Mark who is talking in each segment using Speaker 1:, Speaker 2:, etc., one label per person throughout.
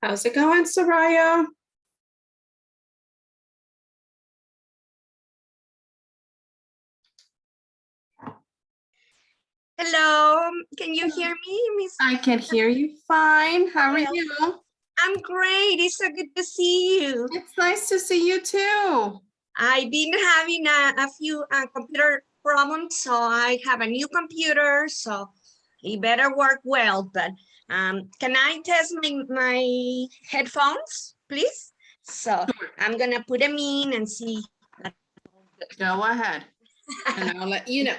Speaker 1: How's it going, Soraya?
Speaker 2: Hello, can you hear me, Miss?
Speaker 1: I can hear you fine. How are
Speaker 2: Well,
Speaker 1: you?
Speaker 2: I'm great. It's so good to see you.
Speaker 1: It's nice to see you too.
Speaker 2: I've been having a few computer problems, so I have a new computer, so it better work well. But can I test my headphones, please? So I'm gonna put them in and see.
Speaker 1: Go ahead, and I'll let you know.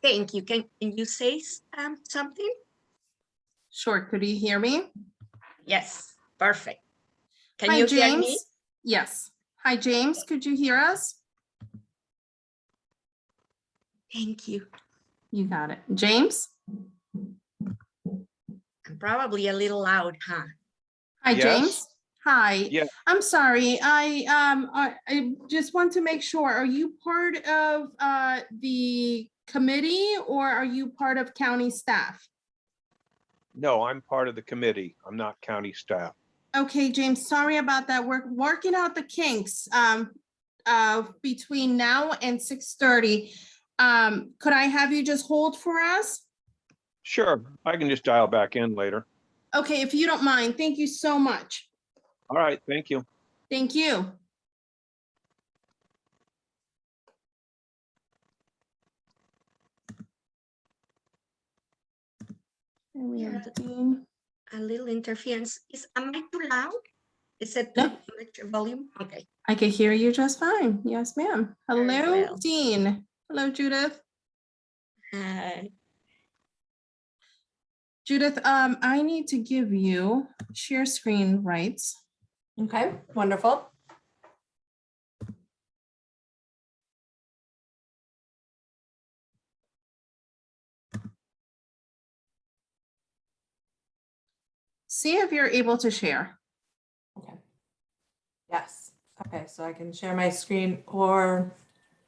Speaker 2: Thank you. Can you say something?
Speaker 1: Sure, could you hear me?
Speaker 2: Yes, perfect. Can
Speaker 1: Hi,
Speaker 2: you
Speaker 1: James.
Speaker 2: hear me?
Speaker 1: Yes. Hi, James, could you hear us?
Speaker 2: Thank you.
Speaker 1: You got it. James?
Speaker 2: I'm probably a little loud, huh?
Speaker 1: Hi,
Speaker 3: Yes.
Speaker 1: James. Hi.
Speaker 3: Yeah.
Speaker 1: I'm sorry. I just want to make sure, are you part of the committee or are you part of county staff?
Speaker 3: No, I'm part of the committee. I'm not county staff.
Speaker 1: Okay, James, sorry about that. We're working out the kinks between now and 6:30. Could I have you just hold for us?
Speaker 3: Sure, I can just dial back in later.
Speaker 1: Okay, if you don't mind. Thank you so much.
Speaker 3: All right, thank you.
Speaker 1: Thank you. And we have Dean.
Speaker 2: A little interference. Am I too loud? Is it
Speaker 1: No.
Speaker 2: too much volume? Okay.
Speaker 1: I can hear you just fine. Yes, ma'am.
Speaker 2: Very
Speaker 1: Hello,
Speaker 2: well.
Speaker 1: Dean. Hello, Judith. Judith, I need to give you share screen rights.
Speaker 4: Okay, wonderful.
Speaker 1: See if you're able to share.
Speaker 4: Okay. Yes. Okay, so I can share my screen or,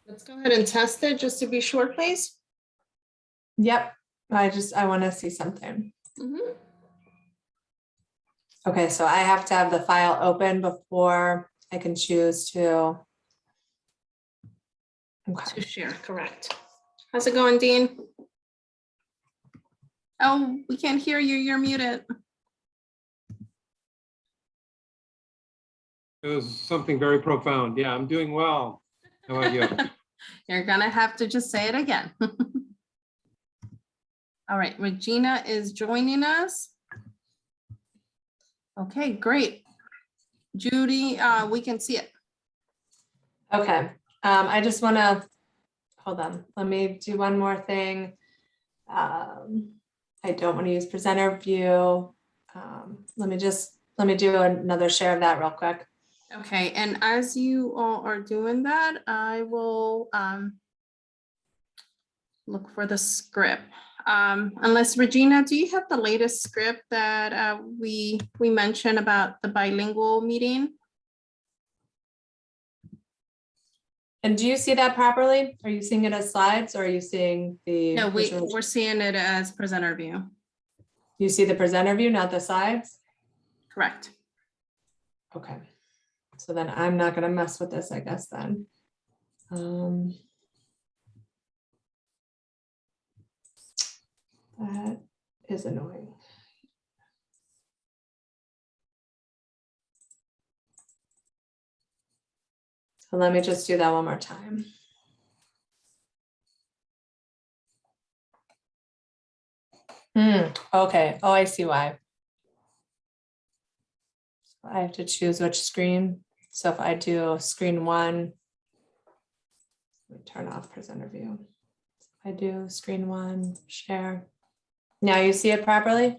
Speaker 1: Let's go ahead and test it just to be sure, please.
Speaker 4: yep, I want to see something.
Speaker 1: Mhm.
Speaker 4: Okay, so I have to have the file open before I can choose to.
Speaker 1: To
Speaker 4: Okay,
Speaker 1: share, correct. How's it going, Dean? Oh, we can't hear you. You're muted.
Speaker 5: It was something very profound. Yeah, I'm doing well. How about you?
Speaker 1: You're gonna have to just say it again. All right, Regina is joining us. Okay, great. Judy, we can see it.
Speaker 4: okay. I just want to, hold on, let me do one more thing. I don't want to use presenter view. Let me do another share of that real quick.
Speaker 1: Okay, and as you all are doing that, I will look for the script. Unless Regina, do you have the latest script that we mentioned about the bilingual meeting?
Speaker 4: And do you see that properly? Are you seeing it as slides or are you seeing the?
Speaker 1: No,
Speaker 4: visual?
Speaker 1: we're seeing it as presenter view.
Speaker 4: You see the presenter view, not the slides?
Speaker 1: Correct.
Speaker 4: Okay. So then I'm not gonna mess with this, I guess then. That is annoying. So let me just do that one more time. Okay. Oh, I see why. I have to choose which screen. So if I do screen one, let me turn off presenter view. I do screen one, share. Now you see it properly? Do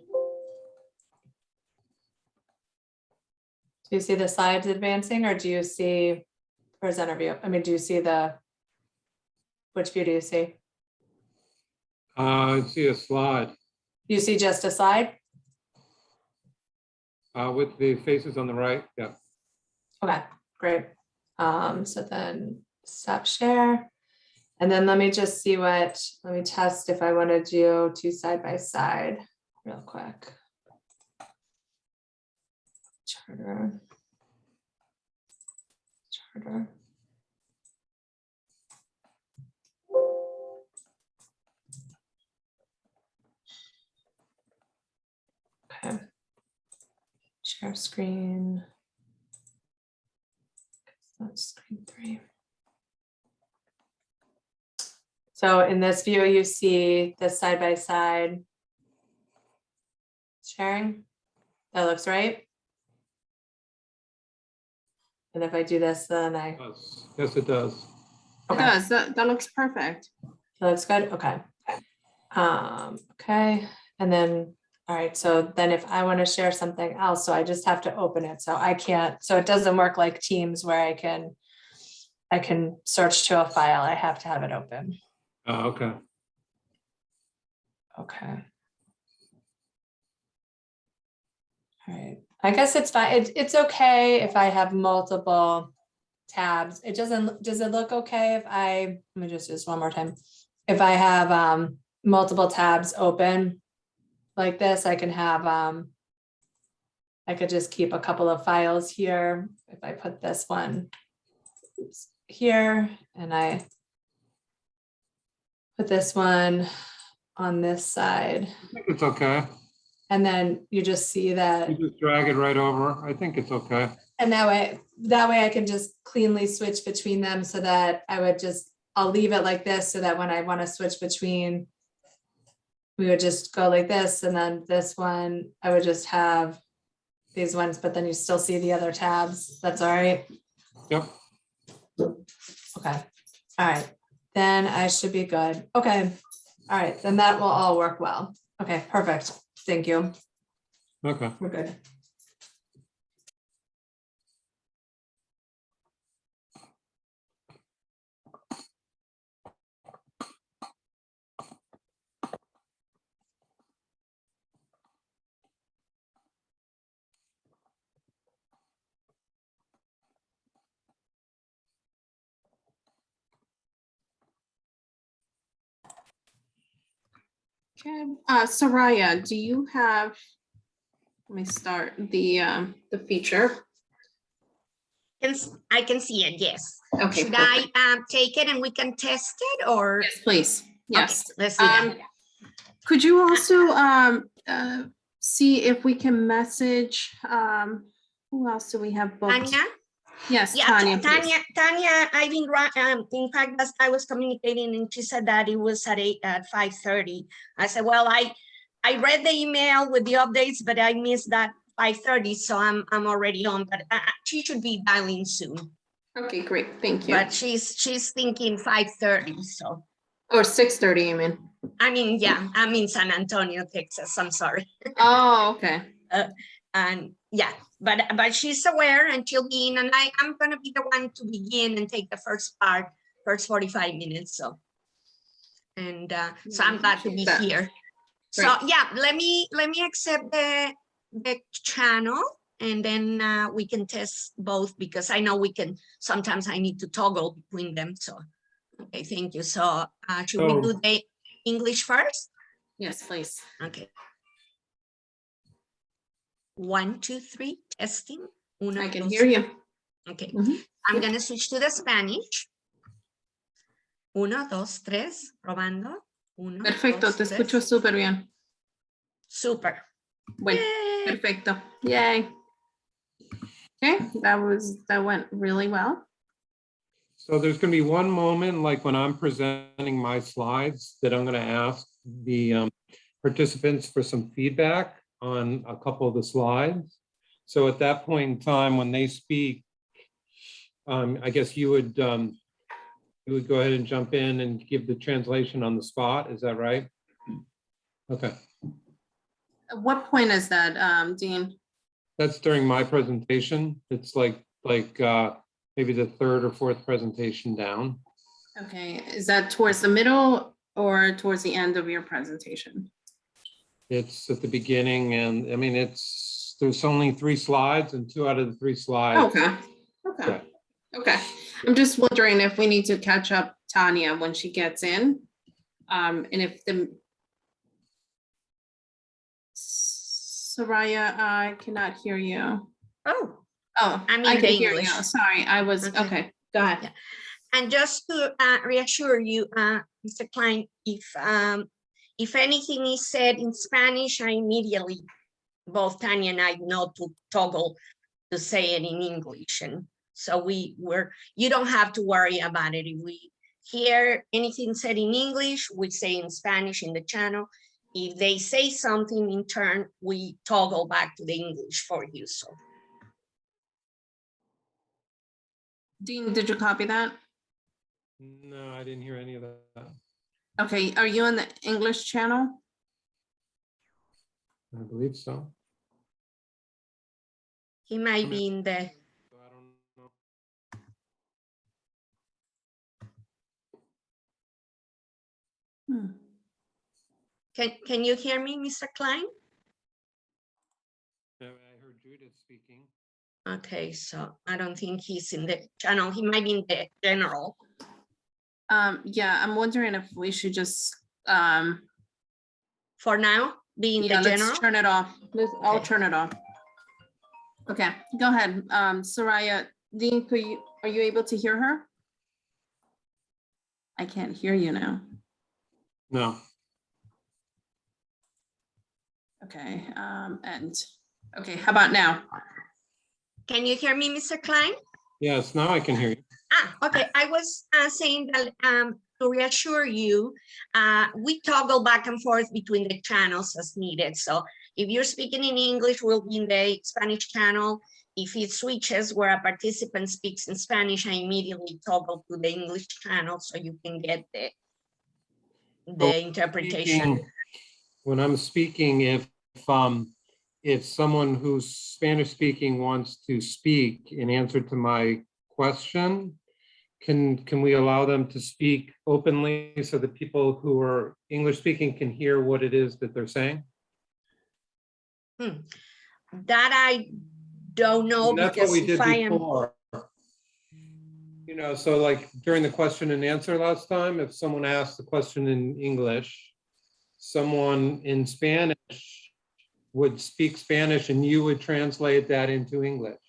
Speaker 4: you see the slides advancing or do you see presenter view? I mean, do you see which view do you see?
Speaker 5: I see a slide
Speaker 4: You see just a slide?
Speaker 5: with the faces on the right. Yeah.
Speaker 4: Okay, great. So then stop share. And then let me just see let me test if I want to do two side by side. real quick. Charter. Okay. Share screen. That's screen 3. So in this view, you see the side by side sharing. That looks right. And if I do this, then
Speaker 5: Yes, it does.
Speaker 1: It
Speaker 4: okay,
Speaker 1: does, that looks perfect.
Speaker 4: that looks good. Okay. Okay, and then, all right, so then if I want to share something else, so I just have to open it. So I can't, so it doesn't work like Teams where I can search to a file. I have to have it open.
Speaker 5: Oh, okay.
Speaker 4: Okay. All right, I guess it's fine. It's okay if I have multiple tabs. It doesn't, does it look okay if let me just do this one more time. If I have multiple tabs open like this, I can have, I could just keep a couple of files here. If I put this one here and I put this one on this side,
Speaker 5: I think it's okay.
Speaker 4: and then you just see that.
Speaker 5: You just drag it right over. I think it's okay.
Speaker 4: And that way I can just cleanly switch between them, so that I'll leave it like this, so that when I want to switch between, we would just go like this, and then this one, I would just have these ones, but then you still see the other tabs. That's all right.
Speaker 5: Yep.
Speaker 4: Okay. All right. Then I should be good. Okay. All right. Then that will all work well. Okay, perfect. Thank you.
Speaker 5: Okay.
Speaker 4: We're good.
Speaker 1: Okay, Soraya, do you have, let me start the feature.
Speaker 2: I can see it, yes.
Speaker 1: Okay,
Speaker 2: Should
Speaker 1: perfect.
Speaker 2: I take it and we can test it, or?
Speaker 1: Yes, please, yes.
Speaker 2: Okay, let's do that.
Speaker 1: Could you also see if we can message, who else do we have booked?
Speaker 2: Tanya?
Speaker 1: Yes,
Speaker 2: Yeah,
Speaker 1: Tanya, please.
Speaker 2: Tanya, I've been, in fact, I was communicating and she said that it was at 5:30. I said, well, I read the email with the updates, but I missed that 5:30, so I'm already on, but she should be dialing soon.
Speaker 1: Okay, great, thank you.
Speaker 2: But she's thinking 5:30, so.
Speaker 1: Or 6:30, you mean?
Speaker 2: I mean, yeah, I'm in San Antonio, Texas, I'm sorry.
Speaker 1: Oh, okay.
Speaker 2: And yeah, but she's aware and she'll be in, and I'm gonna be the one to begin and take the first 45 minutes, so. And so I'm glad to be
Speaker 1: That.
Speaker 2: here. So yeah, let me accept the channel, and then we can test both, because I know sometimes I need to toggle between them, so. Okay, thank you. So should we do the English first?
Speaker 1: Yes, please.
Speaker 2: Okay. 1, 2, 3, testing. Uno,
Speaker 1: I can
Speaker 2: dos,
Speaker 1: hear you.
Speaker 2: Okay,
Speaker 1: Mhm.
Speaker 2: I'm gonna switch to the Spanish. 1, 2, 3, probando. 1,
Speaker 1: Perfecto,
Speaker 2: 2,
Speaker 1: te
Speaker 2: 3.
Speaker 1: escucho súper bien.
Speaker 2: Super.
Speaker 1: Bueno,
Speaker 2: Yay.
Speaker 1: perfecto. Yay. Okay, that went really well.
Speaker 5: So there's going to be one moment, like when I'm presenting my slides, that I'm going to ask the participants for some feedback on a couple of the slides. So at that point in time, when they speak, I guess you would go ahead and jump in and give the translation on the spot. Is that right? Okay.
Speaker 1: At what point is that, Dean?
Speaker 5: That's during my presentation. It's like maybe the third or fourth presentation down.
Speaker 1: Okay, is that towards the middle or towards the end of your presentation?
Speaker 5: It's at the beginning, and I mean, there's only 3 slides, and 2 out of the 3 slides.
Speaker 1: Okay, okay, okay. I'm just wondering if we need to catch up Tanya when she gets in. And if Soraya, I cannot hear you.
Speaker 2: Oh,
Speaker 1: Oh,
Speaker 2: I'm
Speaker 1: I
Speaker 2: in
Speaker 1: can
Speaker 2: the
Speaker 1: hear you.
Speaker 2: English.
Speaker 1: Sorry, I was,
Speaker 2: Okay.
Speaker 1: okay, go ahead.
Speaker 2: Yeah. And just to reassure you, Mr. Klein, if anything is said in Spanish, I immediately, both Tanya and I know to toggle to say it in English. And so you don't have to worry about it. If we hear anything said in English, we say in Spanish in the channel. If they say something in turn, we toggle back to the English for you. So
Speaker 1: Dean, did you copy that?
Speaker 5: No, I didn't hear any of that.
Speaker 1: Okay, are you on the English channel?
Speaker 5: I believe so.
Speaker 2: he might be in the,
Speaker 5: So I don't know.
Speaker 1: Hmm.
Speaker 2: can you hear me, Mr. Klein?
Speaker 5: I heard Judith speaking.
Speaker 2: Okay, so I don't think he's in the channel. He might be in the general.
Speaker 1: Yeah, I'm wondering if we should just,
Speaker 2: For now, be in
Speaker 1: yeah,
Speaker 2: the
Speaker 1: let's
Speaker 2: general.
Speaker 1: turn it off. I'll
Speaker 2: Okay.
Speaker 1: turn it off. Okay, go ahead. Soraya, Dean, are you able to hear her? I can't hear you now.
Speaker 5: No.
Speaker 1: Okay, okay, how about now?
Speaker 2: Can you hear me, Mr. Klein?
Speaker 5: Yes, now I can hear you.
Speaker 2: Okay. I was saying that to reassure you, we toggle back and forth between the channels as needed. So if you're speaking in English, we'll be in the Spanish channel. If it switches where a participant speaks in Spanish, I immediately toggle to the English channel so you can get the interpretation.
Speaker 5: When I'm speaking, if someone who's Spanish speaking wants to speak in answer to my question, can we allow them to speak openly so that people who are English speaking can hear what it is that they're saying?
Speaker 2: That I don't know.
Speaker 5: And that's what we
Speaker 2: because
Speaker 5: did
Speaker 2: if I am,
Speaker 5: before. You know, so like during the question and answer last time, if someone asked the question in English, someone in Spanish would speak Spanish and you would translate that into English.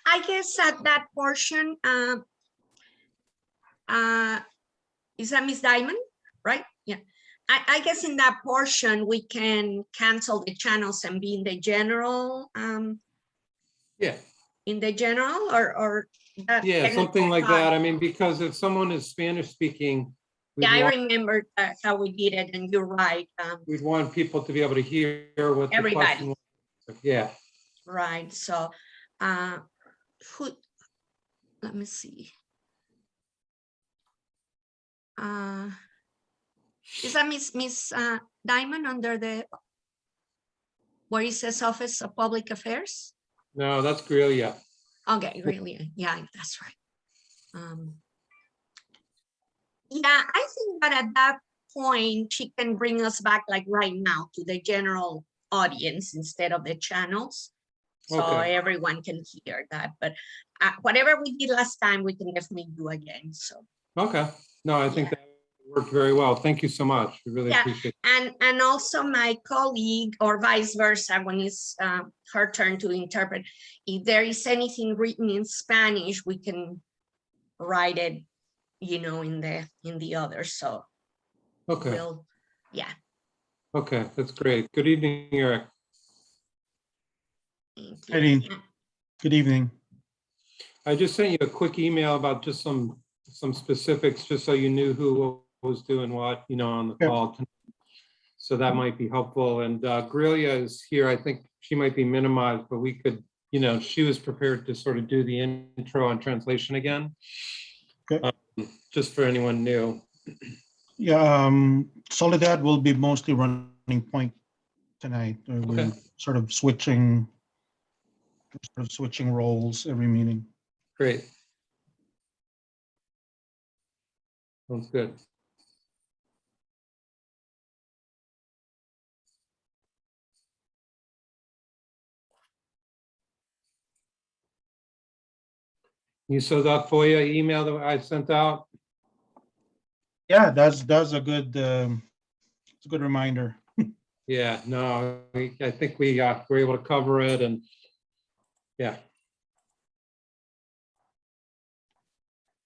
Speaker 2: I guess at that portion, is that Miss Diamond, right? Yeah. I guess in that portion, we can cancel the channels and be in the general,
Speaker 5: Yeah,
Speaker 2: or that
Speaker 5: yeah,
Speaker 2: technical
Speaker 5: something like
Speaker 2: part.
Speaker 5: that. I mean, because if someone is Spanish speaking,
Speaker 2: Yeah, I remember how we did it, and you're right.
Speaker 5: we'd want people to be able to hear what the
Speaker 2: Everybody.
Speaker 5: question was. Yeah,
Speaker 2: Right. So, let me see. Is that Miss Diamond under the where it says Office of Public Affairs?
Speaker 5: no, that's Grelia.
Speaker 2: Okay, really, yeah, that's right. Yeah, I think that at that point, she can bring us back like right now to the general audience instead of the channels. So
Speaker 5: Okay.
Speaker 2: everyone can hear that, but whatever we did last time, we can definitely do again, so.
Speaker 5: Okay, no, I think
Speaker 2: Yeah.
Speaker 5: that worked very well. Thank you so much. We really
Speaker 2: Yeah,
Speaker 5: appreciate it.
Speaker 2: and also my colleague or vice versa, when it's her turn to interpret, if there is anything written in Spanish, we can write it, you know, in the other, so
Speaker 5: Okay,
Speaker 2: we'll, yeah.
Speaker 5: okay, that's great. Good evening, Eric.
Speaker 2: Thank you.
Speaker 6: Eddie. Good evening.
Speaker 5: I just sent you a quick email about just some specifics, just so you knew who was doing what, you know, on the
Speaker 6: Yep.
Speaker 5: call tonight. So that might be helpful. And Grelia is here. I think she might be minimized, but we could, you know, she was prepared to sort of do the intro on translation again.
Speaker 6: Okay.
Speaker 5: Just for anyone new.
Speaker 6: Yeah, Soledad will be mostly running point tonight. We're
Speaker 5: Okay.
Speaker 6: sort of switching roles every meeting.
Speaker 5: Great. Sounds good. You saw that FOIA email that I sent out?
Speaker 6: Yeah, that's a good it's a good reminder.
Speaker 5: Yeah, no, I think we were able to cover it and, yeah.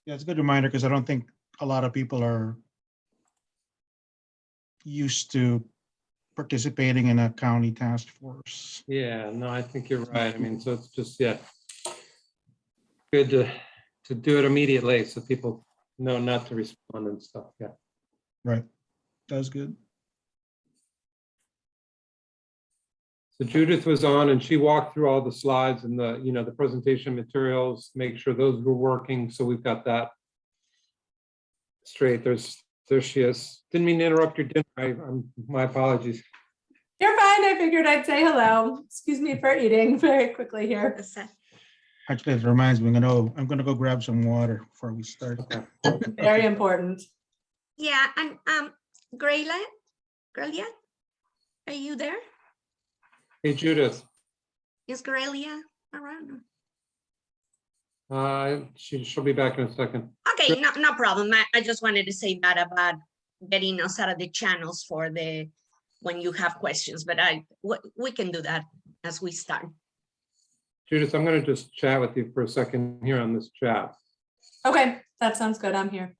Speaker 6: Yeah, it's a good reminder because I don't think a lot of people are used to participating in a county task force.
Speaker 5: Yeah, no, I think you're right. I mean, so it's just, yeah. Good to do it immediately so people know not to respond and stuff, yeah.
Speaker 6: Right. That's good.
Speaker 5: So Judith was on and she walked through all the slides and the, the presentation materials, make sure those were working. So we've got that straight. There she is. Didn't mean to interrupt your dinner. My apologies.
Speaker 4: You're fine. I figured I'd say hello. Excuse me for eating very quickly here.
Speaker 6: Actually, it reminds me, I'm gonna go grab some water before we start.
Speaker 4: Very important.
Speaker 2: Yeah, and Grayla, are you there?
Speaker 5: Hey, Judith.
Speaker 2: Is Grelia around?
Speaker 5: She'll be back in a second.
Speaker 2: Okay, no problem. I just wanted to say that about getting us out of the channels for when you have questions, but we can do that as we start.
Speaker 5: Judith, I'm going to just chat with you for a second here on this chat.
Speaker 4: Okay, that sounds good. I'm here.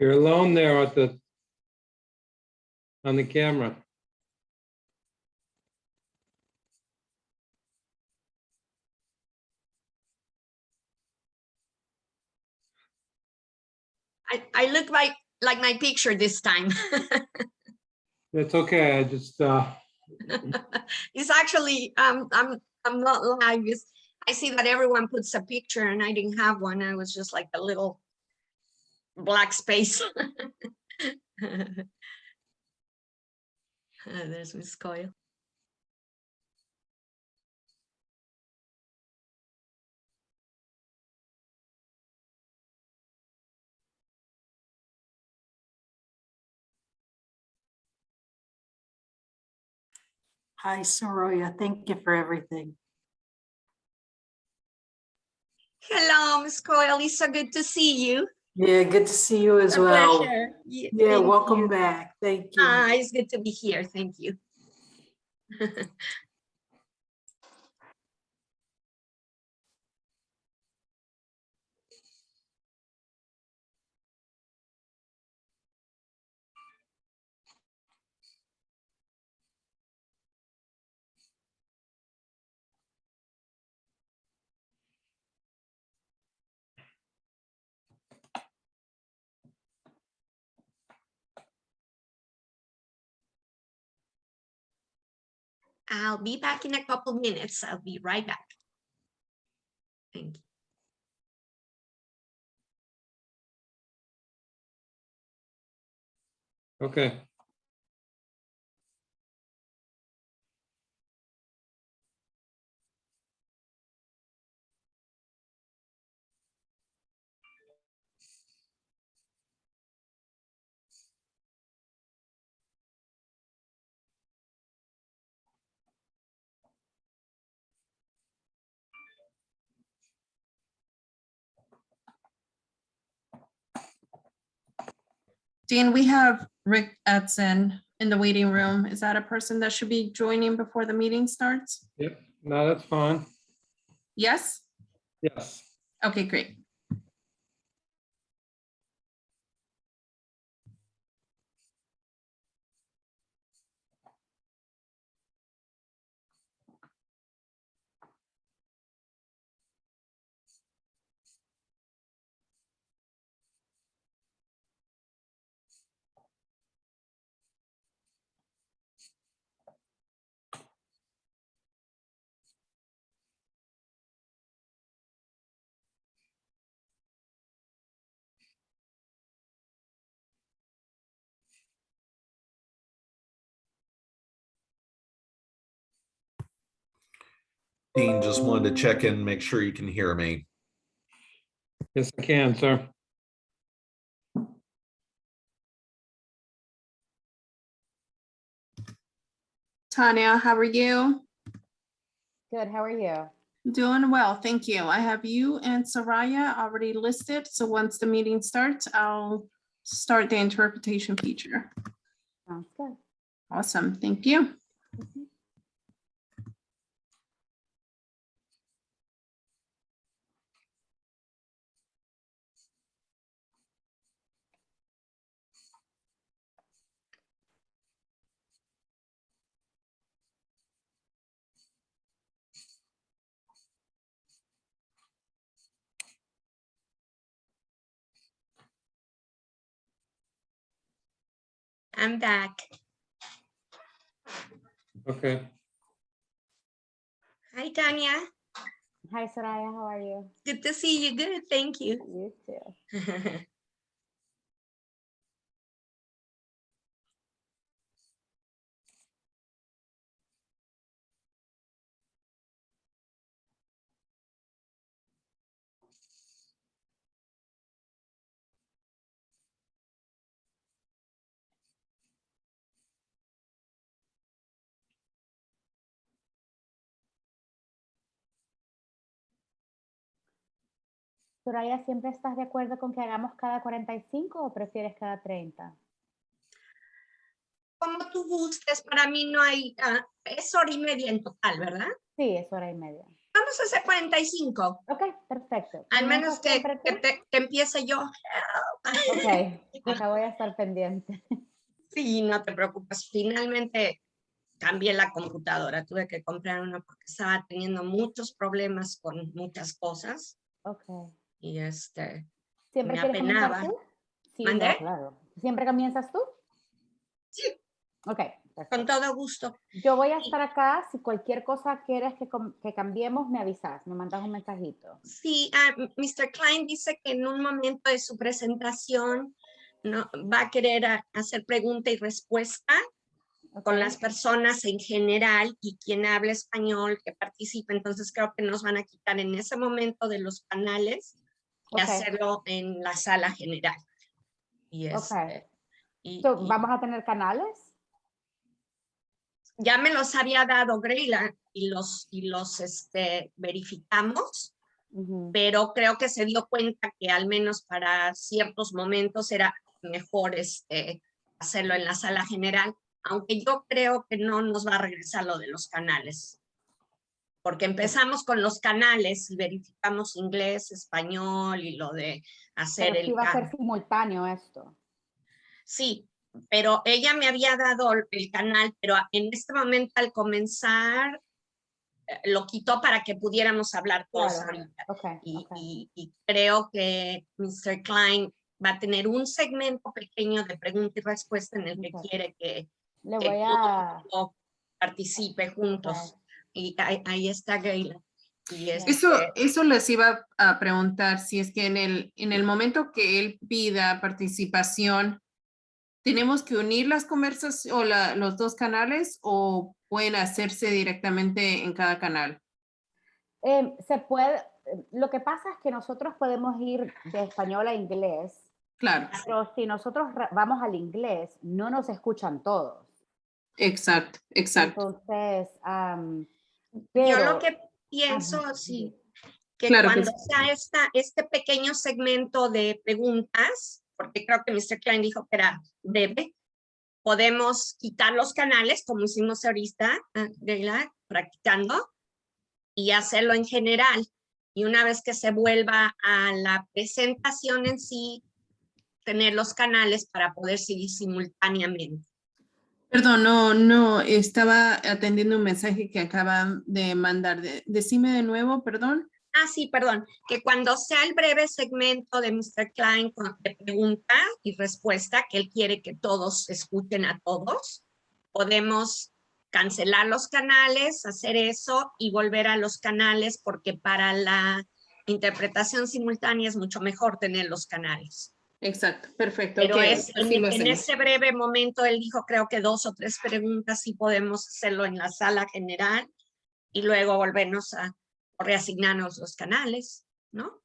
Speaker 5: You're alone there on the camera.
Speaker 2: I look like my picture this time.
Speaker 5: It's okay. I just,
Speaker 2: It's actually I'm not live. I see that everyone puts a picture and I didn't have one. I was just like a little black space. There's Miss Coyle.
Speaker 7: Hi, Soroya. Thank you for everything.
Speaker 2: Hello, Miss Coyle. It's so good to see you.
Speaker 7: Yeah, good to see you as
Speaker 2: A
Speaker 7: well.
Speaker 2: pleasure.
Speaker 7: Yeah,
Speaker 2: thank
Speaker 7: welcome
Speaker 2: you.
Speaker 7: back. Thank you.
Speaker 2: It's good to be here. Thank you. I'll be back in a couple minutes. I'll be right back. Thank you.
Speaker 5: Okay.
Speaker 1: Dan, we have Rick Edson in the waiting room. Is that a person that should be joining before the meeting starts?
Speaker 5: Yep. No, that's fine.
Speaker 1: Yes?
Speaker 5: Yes.
Speaker 1: Okay, great.
Speaker 8: Dean, just wanted to check in, make sure you can hear me.
Speaker 5: Yes, I can, sir.
Speaker 1: Tanya, how are you?
Speaker 9: Good, how are you?
Speaker 1: Doing well, thank you. I have you and Soraya already listed, so once the meeting starts, I'll start the interpretation feature.
Speaker 9: Sounds good.
Speaker 1: Awesome, thank you.
Speaker 2: I'm back.
Speaker 5: Okay.
Speaker 2: Hi, Tanya.
Speaker 9: Hi, Soraya, how are you?
Speaker 2: Good to see you. Good, thank you.
Speaker 9: You too. Soraya, ¿siempre estás de acuerdo con que hagamos cada 45 o prefieres cada 30?
Speaker 2: Como tú gustes, para mí no hay, es hora y media en total, ¿verdad?
Speaker 9: Sí, es hora y media.
Speaker 2: Vamos a hacer 45.
Speaker 9: Ok, perfecto.
Speaker 2: Al menos que,
Speaker 9: ¿Siempre tú?
Speaker 2: que empiece yo.
Speaker 9: Ok, acá voy a estar pendiente.
Speaker 2: Sí, no te preocupes. Finalmente cambié la computadora. Tuve que comprar una porque estaba teniendo muchos problemas con muchas cosas.
Speaker 9: Ok.
Speaker 2: Y
Speaker 9: ¿Siempre
Speaker 2: me
Speaker 9: quieres comenzar
Speaker 2: apenaba.
Speaker 9: tú? Sí,
Speaker 2: ¿Mandé?
Speaker 9: no, claro. ¿Siempre comienzas tú?
Speaker 2: Sí,
Speaker 9: Ok, perfecto.
Speaker 2: con todo gusto.
Speaker 9: Yo voy a estar acá. Si cualquier cosa quieres que cambiemos, me avisas, me mandas un mensajito.
Speaker 2: Sí, Mr. Klein dice que en un momento de su presentación no, va a querer hacer pregunta y respuesta con
Speaker 9: Ok.
Speaker 2: las personas en general y quien hable español que participe. Entonces creo que nos van a quitar en ese momento de los canales y
Speaker 9: Ok.
Speaker 2: hacerlo en la sala general. Y,
Speaker 9: Ok.
Speaker 2: y
Speaker 9: ¿Vamos a tener canales?
Speaker 2: ya me los había dado Greyla y los verificamos, pero creo que se dio cuenta que al menos para ciertos momentos era mejor hacerlo en la sala general, aunque yo creo que no nos va a regresar lo de los canales, porque empezamos con los canales y verificamos inglés, español y lo de hacer
Speaker 9: Pero sí
Speaker 2: el
Speaker 9: va a ser
Speaker 2: cambio.
Speaker 9: simultáneo esto.
Speaker 2: Sí, pero ella me había dado el canal, pero en este momento al comenzar lo quitó para que pudiéramos hablar todos
Speaker 9: Claro.
Speaker 2: ahorita.
Speaker 9: Okay,
Speaker 2: Y creo que Mr. Klein va a tener un segmento pequeño de pregunta y respuesta en el que quiere que
Speaker 9: Le voy a...
Speaker 2: participe juntos. Y ahí está Gaila. Y
Speaker 1: Eso les iba a preguntar, si es que en el momento que él pida participación, ¿tenemos que unir las conversaciones o los dos canales o pueden hacerse directamente en cada canal?
Speaker 9: Se puede, lo que pasa es que nosotros podemos ir de español a inglés,
Speaker 1: Claro,
Speaker 9: pero si nosotros vamos al inglés, no nos escuchan todos.
Speaker 1: exacto, exacto.
Speaker 9: Entonces,
Speaker 2: yo
Speaker 9: pero
Speaker 2: lo que pienso, sí, que
Speaker 1: Claro que
Speaker 2: cuando sea este pequeño segmento de preguntas, porque creo que Mr. Klein dijo que era breve, podemos quitar los canales, como hicimos ahorita, Gaila, practicando, y hacerlo en general. Y una vez que se vuelva a la presentación en sí, tener los canales para poder seguir simultáneamente.
Speaker 1: Perdón, no, estaba atendiendo un mensaje que acaban de mandar. Decime de nuevo, perdón.
Speaker 2: Ah, sí, perdón, que cuando sea el breve segmento de Mr. Klein de pregunta y respuesta, que él quiere que todos escuchen a todos, podemos cancelar los canales, hacer eso y volver a los canales, porque para la interpretación simultánea es mucho mejor tener los canales.
Speaker 1: Exacto, perfecto.
Speaker 2: Pero
Speaker 1: ok,
Speaker 2: es
Speaker 1: así lo
Speaker 2: en
Speaker 1: hacemos.
Speaker 2: ese breve momento, él dijo, creo que 2 o 3 preguntas y podemos hacerlo en la sala general y luego volvernos a reasignarnos los canales, ¿no?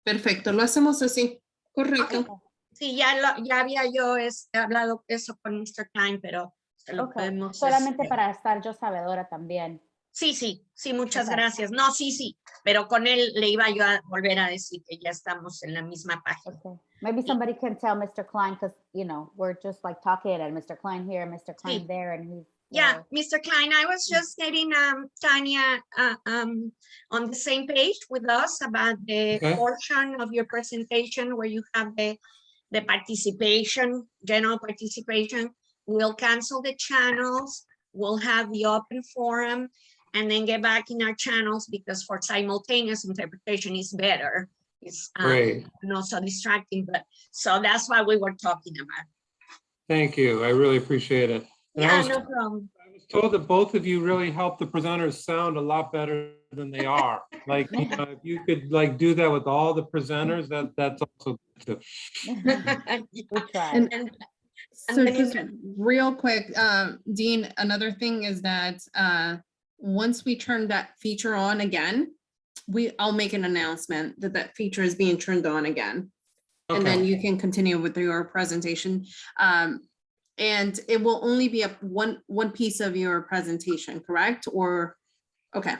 Speaker 1: Perfecto, lo hacemos así. Correcto.
Speaker 2: Okay. Sí, ya había yo hablado eso con Mr. Klein, pero se lo podemos...
Speaker 9: solamente para estar yo sabedora también.
Speaker 2: Sí, muchas
Speaker 9: Okay.
Speaker 2: gracias. No, sí, pero con él le iba yo a volver a decir que ya estamos en la misma página.
Speaker 9: Okay. Maybe somebody can tell Mr. Klein, because, you know, we're just like talking and Mr. Klein here, Mr. Klein
Speaker 2: Sí.
Speaker 9: there, and he's...
Speaker 2: Yeah, Mr. Klein, I was just getting Tanya on the same page with us about the
Speaker 5: Okay.
Speaker 2: portion of your presentation where you have the participation, general participation. We'll cancel the channels, we'll have the open forum, and then get back in our channels, because for simultaneous interpretation is better. It's
Speaker 5: Great.
Speaker 2: not so distracting, but so that's what we were talking about.
Speaker 5: Thank you. I really appreciate it. And I
Speaker 2: Yeah,
Speaker 5: was
Speaker 2: no problem.
Speaker 5: told that both of you really help the presenters sound a lot better than they are. Like, you know, if you could like do that with all the presenters, that's also good too.
Speaker 9: We try.
Speaker 1: And so just real quick, Dean, another thing is that once we turn that feature on again, I'll make an announcement that that feature is being turned on again. And then
Speaker 5: Okay.
Speaker 1: you can continue with your presentation. And it will only be up one piece of your presentation, correct? Or, okay.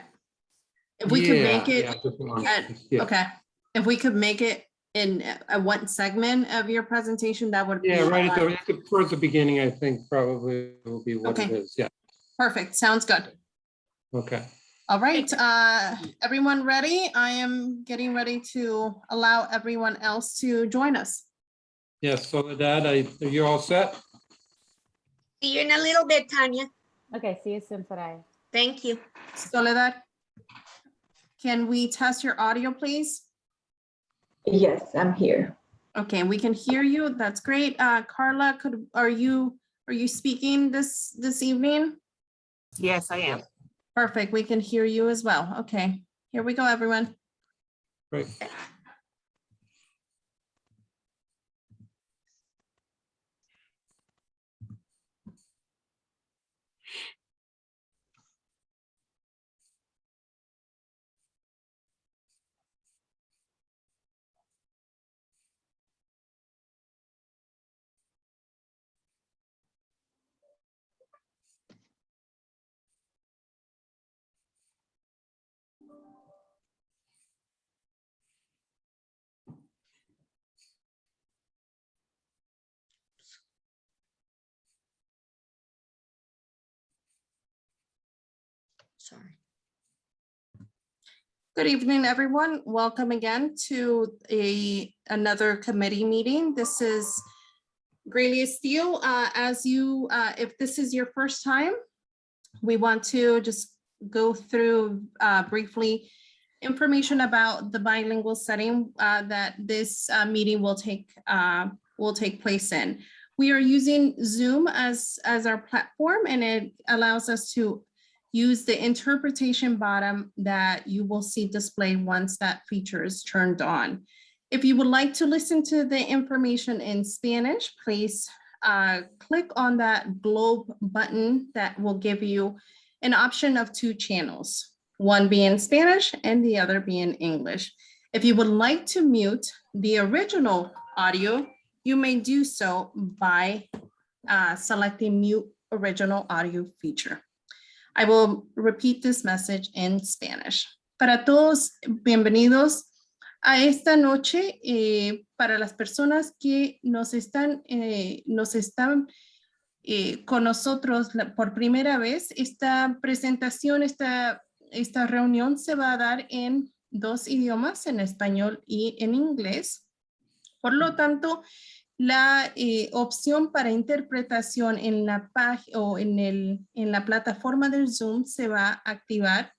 Speaker 1: If we could make it,
Speaker 5: just one.
Speaker 1: at-
Speaker 5: Yeah.
Speaker 1: okay, if we could make it in a one segment of your presentation, that would be.
Speaker 5: Yeah, right
Speaker 1: a lot-
Speaker 5: towards the beginning, I think probably will be what it
Speaker 1: Okay.
Speaker 5: is. Yeah.
Speaker 1: Perfect, sounds good.
Speaker 5: Okay.
Speaker 1: All right, everyone ready? I am getting ready to allow everyone else to join us.
Speaker 5: Yes. So with that, are you all set?
Speaker 2: See you in a little bit, Tanya.
Speaker 9: Okay, see you soon, Sarai.
Speaker 2: Thank you.
Speaker 1: Soledad, can we test your audio, please?
Speaker 10: Yes, I'm here.
Speaker 1: Okay, we can hear you. That's great. Carla, are you speaking this evening?
Speaker 10: Yes, I am.
Speaker 1: Perfect. We can hear you as well. Okay, here we go, everyone.
Speaker 5: Great.
Speaker 2: Sorry.
Speaker 1: Good evening, everyone. Welcome again to another committee meeting. This is Graylia Steele. If this is your first time, we want to just go through briefly information about the bilingual setting that this meeting will take place in. We are using Zoom as our platform, and it allows us to use the interpretation bottom that you will see display once that feature is turned on. If you would like to listen to the information in Spanish, please click on that globe button that will give you an option of 2 channels, one being Spanish and the other being English. If you would like to mute the original audio, you may do so by selecting mute original audio feature. I will repeat this message in Spanish. Para todos, bienvenidos a esta noche. Para las personas que nos están con nosotros por primera vez, esta presentación, esta reunión se va a dar en 2 idiomas, en español y en inglés. Por lo tanto, la opción para interpretación en la página o en la plataforma del Zoom se va a activar.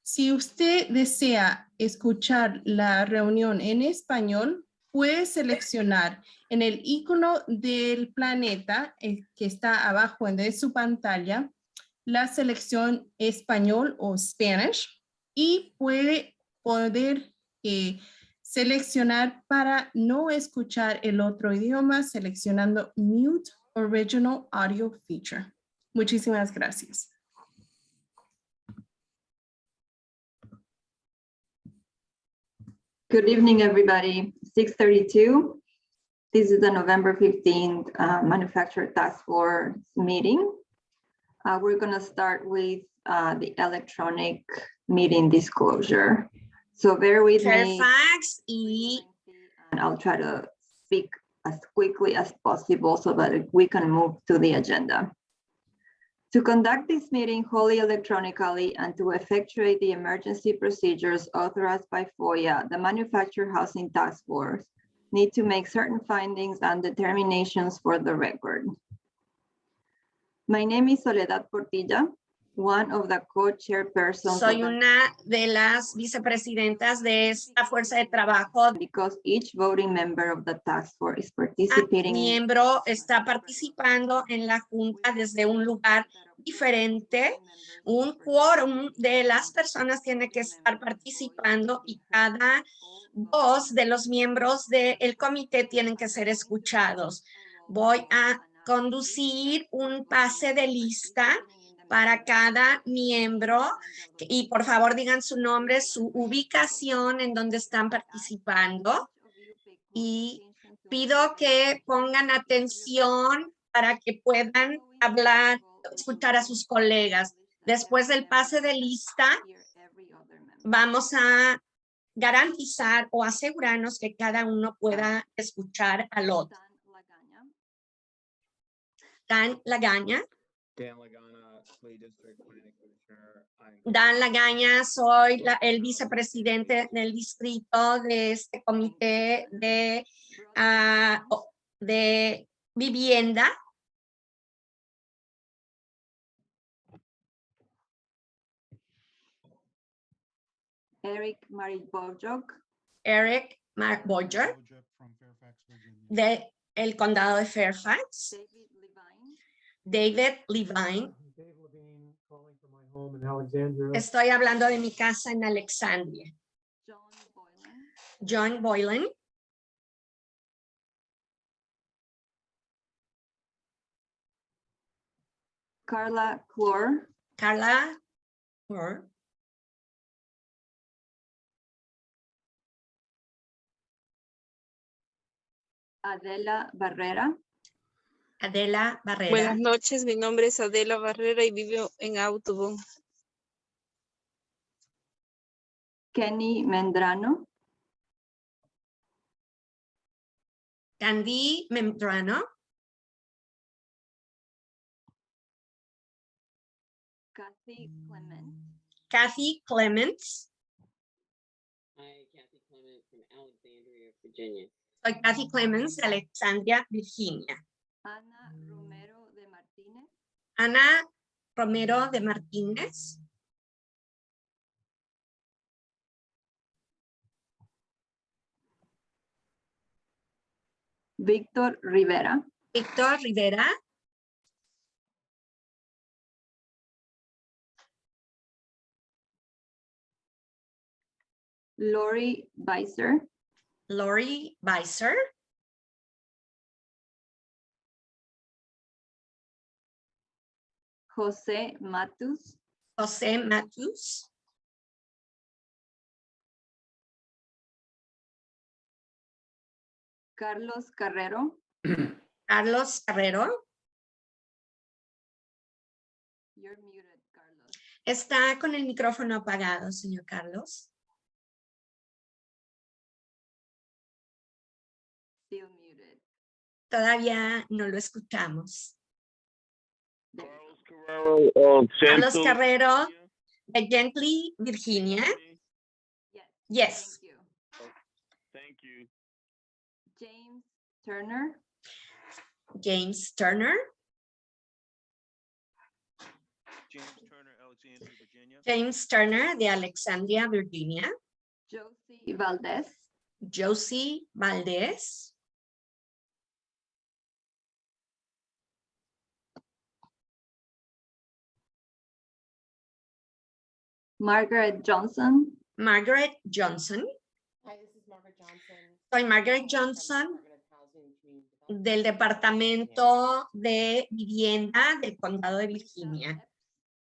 Speaker 1: Si usted desea escuchar la reunión en español, puede seleccionar en el icono del planeta que está abajo de su pantalla la selección español o Spanish y puede poder seleccionar para no escuchar el otro idioma seleccionando Mute Original Audio Feature. Muchísimas gracias.
Speaker 10: Good evening, everybody. 6:32. This is the November 15th Manufacturer Task Force meeting. We're going to start with the electronic meeting disclosure. So bear with me.
Speaker 2: Fairfax y
Speaker 10: And I'll try to speak as quickly as possible so that we can move to the agenda. To conduct this meeting wholly electronically and to effectuate the emergency procedures authorized by FOIA, the Manufactured Housing Task Force need to make certain findings and determinations for the record. My name is Soledad Portilla, one of the co-chairpersons.
Speaker 2: soy una de las vicepresidentas de esta fuerza de trabajo.
Speaker 10: Because each voting member of the task force is participating.
Speaker 2: Miembro está participando en la junta desde un lugar diferente. Un quórum de las personas tiene que estar participando y cada voz de los miembros del comité tienen que ser escuchados. Voy a conducir un pase de lista para cada miembro y por favor digan su nombre, su ubicación en donde están participando y pido que pongan atención para que puedan hablar, escuchar a sus colegas. Después del pase de lista, vamos a garantizar o asegurarnos que cada uno pueda escuchar al otro. Dan Lagaña. Dan Lagaña, soy el vicepresidente del distrito de este comité de vivienda.
Speaker 10: Eric Maribojok.
Speaker 2: Eric Boyer, de el condado de Fairfax. David Levine. Estoy hablando de mi casa en Alexandria. John Boylan.
Speaker 10: Carla Clore.
Speaker 2: Carla Clore.
Speaker 10: Adela Barrera.
Speaker 2: Adela Barrera.
Speaker 11: Buenas noches, mi nombre es Adela Barrera y vivo en Audubon.
Speaker 10: Kenny Mendrano.
Speaker 2: Candy Memdrano.
Speaker 10: Kathy Clements.
Speaker 2: Kathy Clements.
Speaker 12: Hi, Kathy Clements from Alexandria, Virginia.
Speaker 2: Soy Kathy Clements de Alexandria, Virginia.
Speaker 10: Ana Romero de Martínez.
Speaker 2: Ana Romero de Martínez.
Speaker 10: Víctor Rivera.
Speaker 2: Víctor Rivera.
Speaker 10: Lori Beiser,
Speaker 2: Lori Beiser.
Speaker 10: Jose Matus,
Speaker 2: José Matthews.
Speaker 10: Carlos Carrero,
Speaker 2: Carlos Carrero.
Speaker 10: you're muted, Carlos.
Speaker 2: Está con el micrófono apagado, señor Carlos.
Speaker 10: Still muted.
Speaker 2: Todavía no lo escuchamos.
Speaker 10: There you go.
Speaker 13: Carrero of
Speaker 2: Carlos
Speaker 13: Gentle,
Speaker 2: Carrero de Gently, Virginia.
Speaker 10: Yes.
Speaker 2: Yes.
Speaker 10: Thank you.
Speaker 13: thank you.
Speaker 10: James Turner,
Speaker 2: James Turner.
Speaker 3: James Turner, Alexandria, Virginia.
Speaker 2: James Turner de Alexandria, Virginia.
Speaker 10: Josie Valdez,
Speaker 2: Josie Valdez.
Speaker 10: Margaret Johnson,
Speaker 2: Margaret Johnson.
Speaker 1: Hi, this is Margaret Johnson.
Speaker 2: Soy Margaret Johnson del Departamento de Vivienda del Condado de Virginia.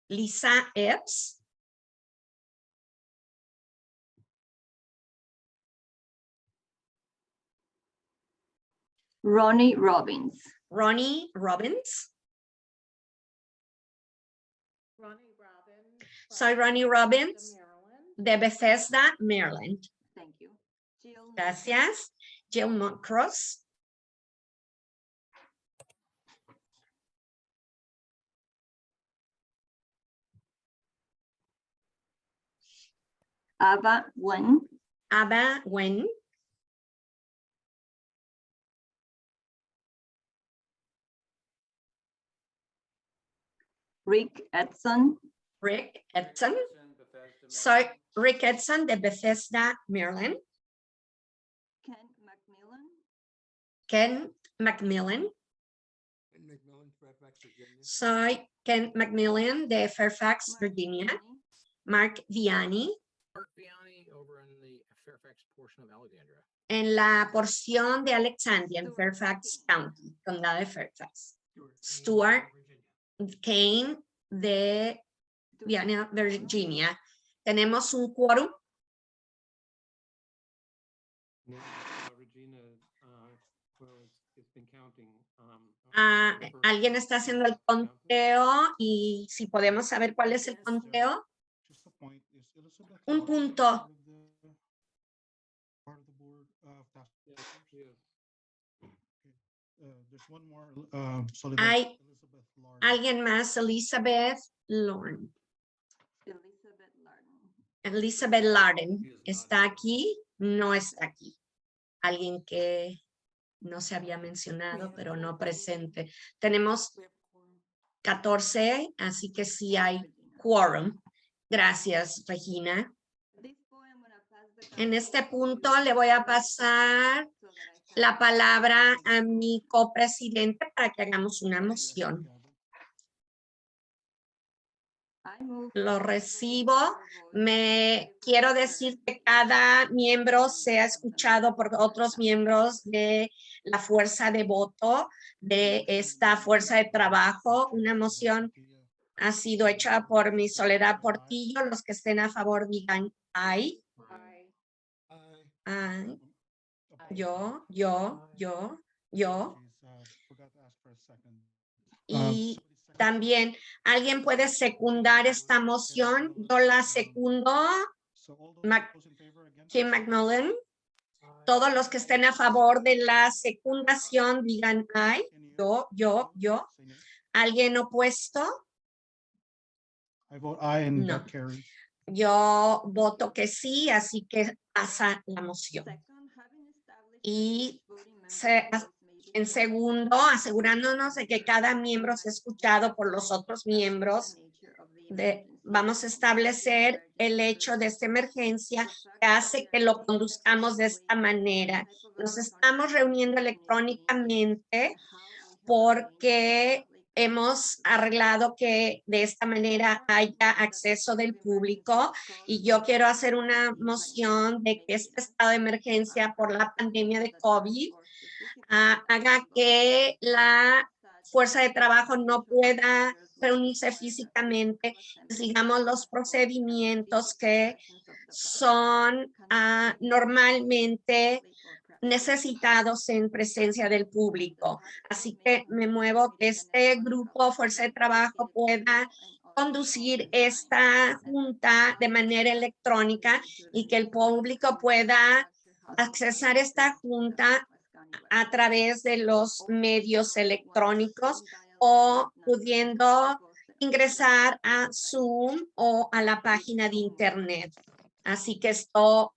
Speaker 2: Lisa Epps.
Speaker 10: Ronnie Robbins,
Speaker 2: Ronnie Robbins. Soy Ronnie Robbins de Bethesda, Maryland.
Speaker 10: thank you. Jill
Speaker 2: Gracias. Jill Moncross.
Speaker 10: Ava Wen,
Speaker 2: Ava Wen.
Speaker 10: Rick Edson,
Speaker 2: Rick Edson. Soy Rick Edson de Bethesda, Maryland.
Speaker 10: Ken McMillan,
Speaker 2: Ken McMillan. Soy Ken McMillan de Fairfax,
Speaker 10: Mark
Speaker 2: Virginia.
Speaker 10: Vianney,
Speaker 2: Mark Vianney.
Speaker 14: Mark Vianney over in the Fairfax portion of Alexandria.
Speaker 2: En la porción de Alexandria, en Fairfax County, condado de Fairfax. Stuart Kane de Vianney, Virginia. Tenemos un quórum.
Speaker 5: Regina, well, it's been counting.
Speaker 2: Alguien está haciendo el conteo y si podemos saber cuál es el conteo.
Speaker 6: Just a point, is Elizabeth
Speaker 2: Un
Speaker 6: Lawson
Speaker 2: punto.
Speaker 6: part of the board of task force? There's one more, Soledad,
Speaker 2: Hay
Speaker 6: Elizabeth Lawrence.
Speaker 2: alguien más, Elizabeth Lauren.
Speaker 10: Elizabeth Larden,
Speaker 2: Elizabeth Larden. ¿Está aquí? No está aquí. Alguien que no se había mencionado, pero no presente. Tenemos 14, así que sí hay quórum. Gracias, Regina.
Speaker 10: At this point, I'm gonna pass the
Speaker 2: En este
Speaker 10: council
Speaker 2: punto le voy a pasar
Speaker 10: so that I can-
Speaker 2: la palabra a mi copresidente para que hagamos una moción.
Speaker 10: I move
Speaker 2: Lo
Speaker 10: that
Speaker 2: recibo.
Speaker 10: every vote
Speaker 2: Me
Speaker 10: be
Speaker 2: quiero
Speaker 10: recorded
Speaker 2: decir que cada miembro sea escuchado por otros miembros de la fuerza de voto de esta fuerza de trabajo. Una moción ha sido hecha por mi Soledad Portillo. Los que estén a favor digan ay. Ay. Yo.
Speaker 6: Forgot to ask for a second.
Speaker 2: Y también, ¿alguien puede secundar esta moción? Yo la secundo.
Speaker 6: So all
Speaker 2: Mac-
Speaker 6: those in favor again?
Speaker 2: Kim McMillan. Todos los que estén a favor de la secundación digan ay. Yo.
Speaker 6: Say nay.
Speaker 2: ¿Alguien opuesto?
Speaker 6: I vote aye and
Speaker 2: No.
Speaker 6: that carries.
Speaker 2: Yo voto que sí, así que pasa la moción.
Speaker 10: Second, having established
Speaker 2: Y
Speaker 10: that each voting member
Speaker 2: se-
Speaker 10: votes may be
Speaker 2: en segundo, asegurándonos de que cada miembro sea escuchado por los otros miembros. Vamos a establecer el hecho de esta emergencia que hace que lo conduzcamos de esta manera. Nos estamos reuniendo electrónicamente porque hemos arreglado que de esta manera haya acceso del público y yo quiero hacer una moción de que este estado de emergencia por la pandemia de COVID haga que la fuerza de trabajo no pueda reunirse físicamente, sigamos los procedimientos que son normalmente necesitados en presencia del público. Así que me muevo que este grupo Fuerza de Trabajo pueda conducir esta junta de manera electrónica y que el público pueda accesar esta junta a través de los medios electrónicos o pudiendo ingresar a Zoom o a la página de internet. Así que esto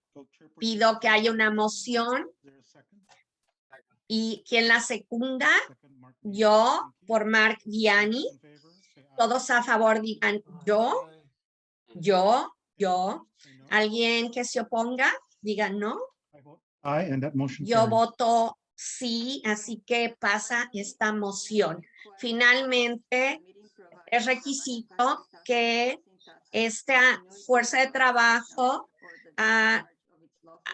Speaker 2: pido que haya una moción y quien la secunda, yo por Mark Vianney. Todos a favor digan yo. Alguien que se oponga, diga no.
Speaker 6: Aye, and that motion
Speaker 2: Yo
Speaker 6: carries.
Speaker 2: voto sí, así que pasa esta moción. Finalmente, es requisito que esta fuerza de trabajo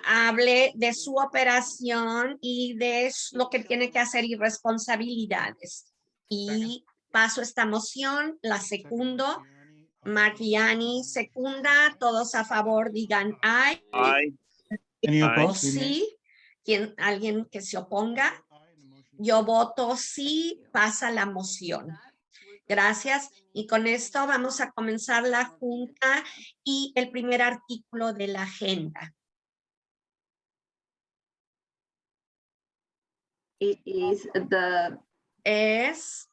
Speaker 2: hable de su operación y de lo que tiene que hacer y responsabilidades. Y paso esta moción, la secundo. Marquiani secunda, todos a favor digan ay.
Speaker 13: Aye.
Speaker 6: Any
Speaker 13: Aye.
Speaker 6: opposed?
Speaker 2: Sí, alguien que se oponga. Yo voto sí, pasa la moción. Gracias. Y con esto vamos a comenzar la junta y el primer artículo de la agenda. Es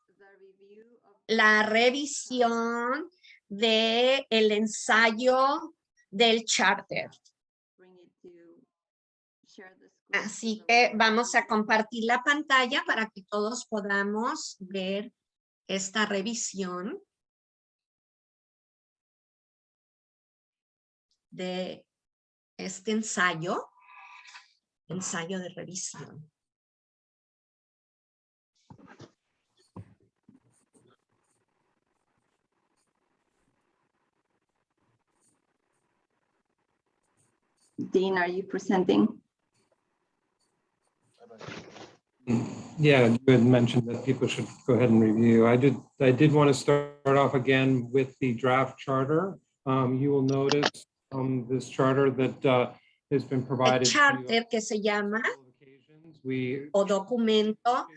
Speaker 2: la revisión del ensayo del charter. Así que vamos a compartir la pantalla para que todos podamos ver esta revisión de este ensayo de revisión.
Speaker 10: Dean, are you presenting?
Speaker 5: Yeah, you had mentioned that people should go ahead and review. I did want to start off again with the draft charter. You will notice this charter that has been
Speaker 2: El
Speaker 5: provided.
Speaker 2: charter que se llama o documento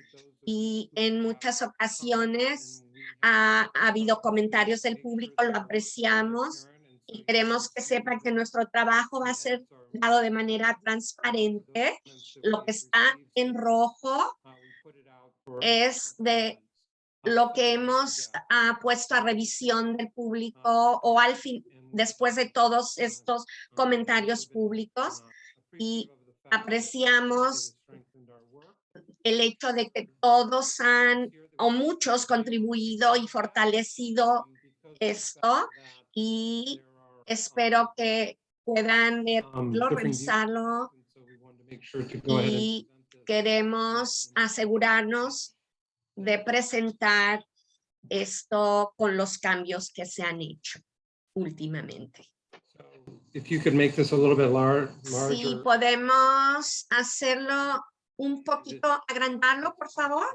Speaker 2: y en muchas ocasiones ha habido comentarios del público, lo apreciamos y queremos que sepan que nuestro trabajo va a ser dado de manera transparente. Lo que está en rojo es de lo que hemos puesto a revisión del público o al fin, después de todos estos comentarios públicos, y apreciamos el hecho de que todos han o muchos contribuido y fortalecido esto y espero que puedan verlo, revisarlo y queremos asegurarnos de presentar esto con los cambios que se han hecho últimamente.
Speaker 5: If you could make this a little bit larger.
Speaker 2: Si podemos hacerlo un poquito, agrandarlo, por favor.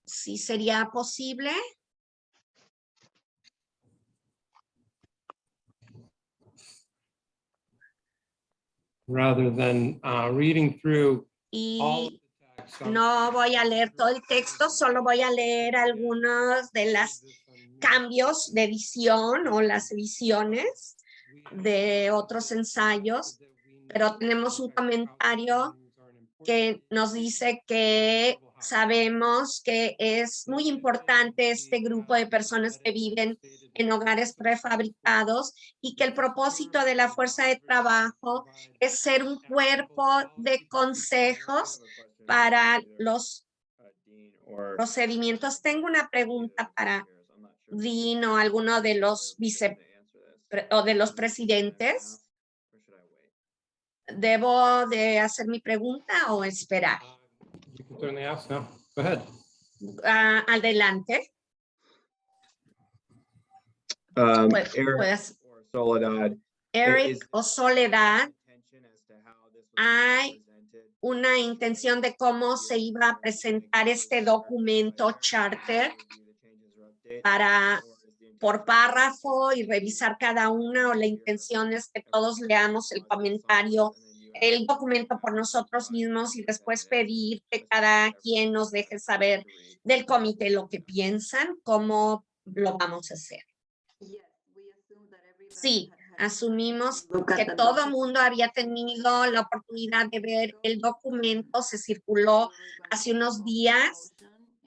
Speaker 2: Si sería posible.
Speaker 5: Rather than reading through all
Speaker 2: Y no voy a leer todo el texto, solo voy a leer algunos de los cambios de edición o las ediciones de otros ensayos, pero tenemos un comentario que nos dice que sabemos que es muy importante este grupo de personas que viven en hogares prefabricados y que el propósito de la fuerza de trabajo es ser un cuerpo de consejos para los procedimientos. Tengo una pregunta para Dean o alguno de los o de los presidentes. ¿Debo de hacer mi pregunta o esperar?
Speaker 5: You can certainly ask now. Go ahead.
Speaker 2: Adelante.
Speaker 15: Eric
Speaker 2: Pues,
Speaker 15: or Soledad.
Speaker 2: Eric o Soledad, hay una intención de cómo se iba a presentar este documento charter para por párrafo y revisar cada una, o la intención es que todos leamos el comentario, el documento por nosotros mismos y después pedir que cada quien nos deje saber del comité lo que piensan, cómo lo vamos a hacer. Sí, asumimos que todo mundo había tenido la oportunidad de ver el documento, se circuló hace unos días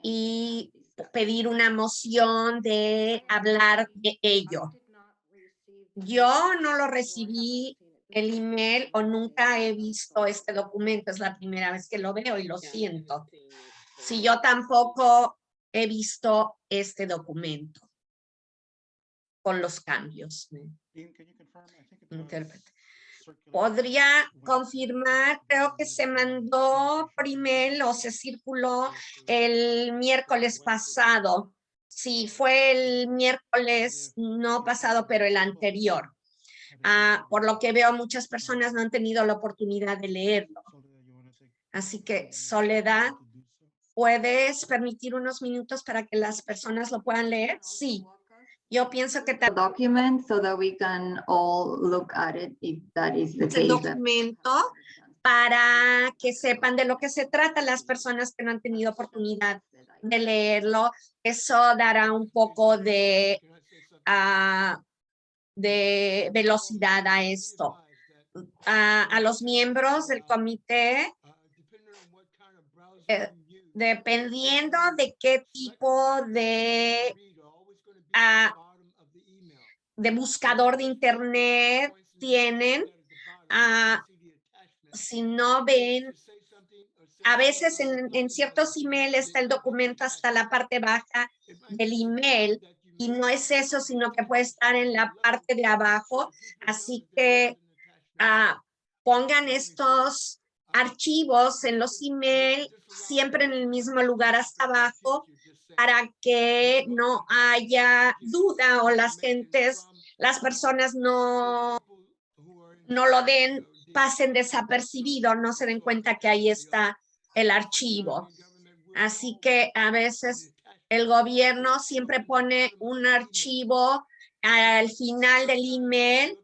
Speaker 2: y pedir una moción de hablar de ello. Yo no lo recibí el email o nunca he visto este documento, es la primera vez que lo veo y lo siento. Si yo tampoco he visto este documento con los cambios. Intérprete. Podría confirmar, creo que se mandó por email o se circuló el miércoles pasado. Sí, fue el miércoles no pasado, pero el anterior. Por lo que veo, muchas personas no han tenido la oportunidad de leerlo. Así que, Soledad, ¿puedes permitir unos minutos para que las personas lo puedan leer? Sí. Yo pienso que
Speaker 10: document so that we can all look at it if that is the
Speaker 2: el
Speaker 10: case.
Speaker 2: documento para que sepan de lo que se trata las personas que no han tenido oportunidad de leerlo. Eso dará un poco de velocidad a esto. A los miembros del comité, dependiendo de qué tipo de buscador de internet tienen, si no ven, a veces en ciertos emails está el documento hasta la parte baja del email y no es eso, sino que puede estar en la parte de abajo. Así que pongan estos archivos en los emails siempre en el mismo lugar hasta abajo para que no haya duda o las personas no lo pasen desapercibido, no se den cuenta que ahí está el archivo. Así que a veces el gobierno siempre pone un archivo al final del email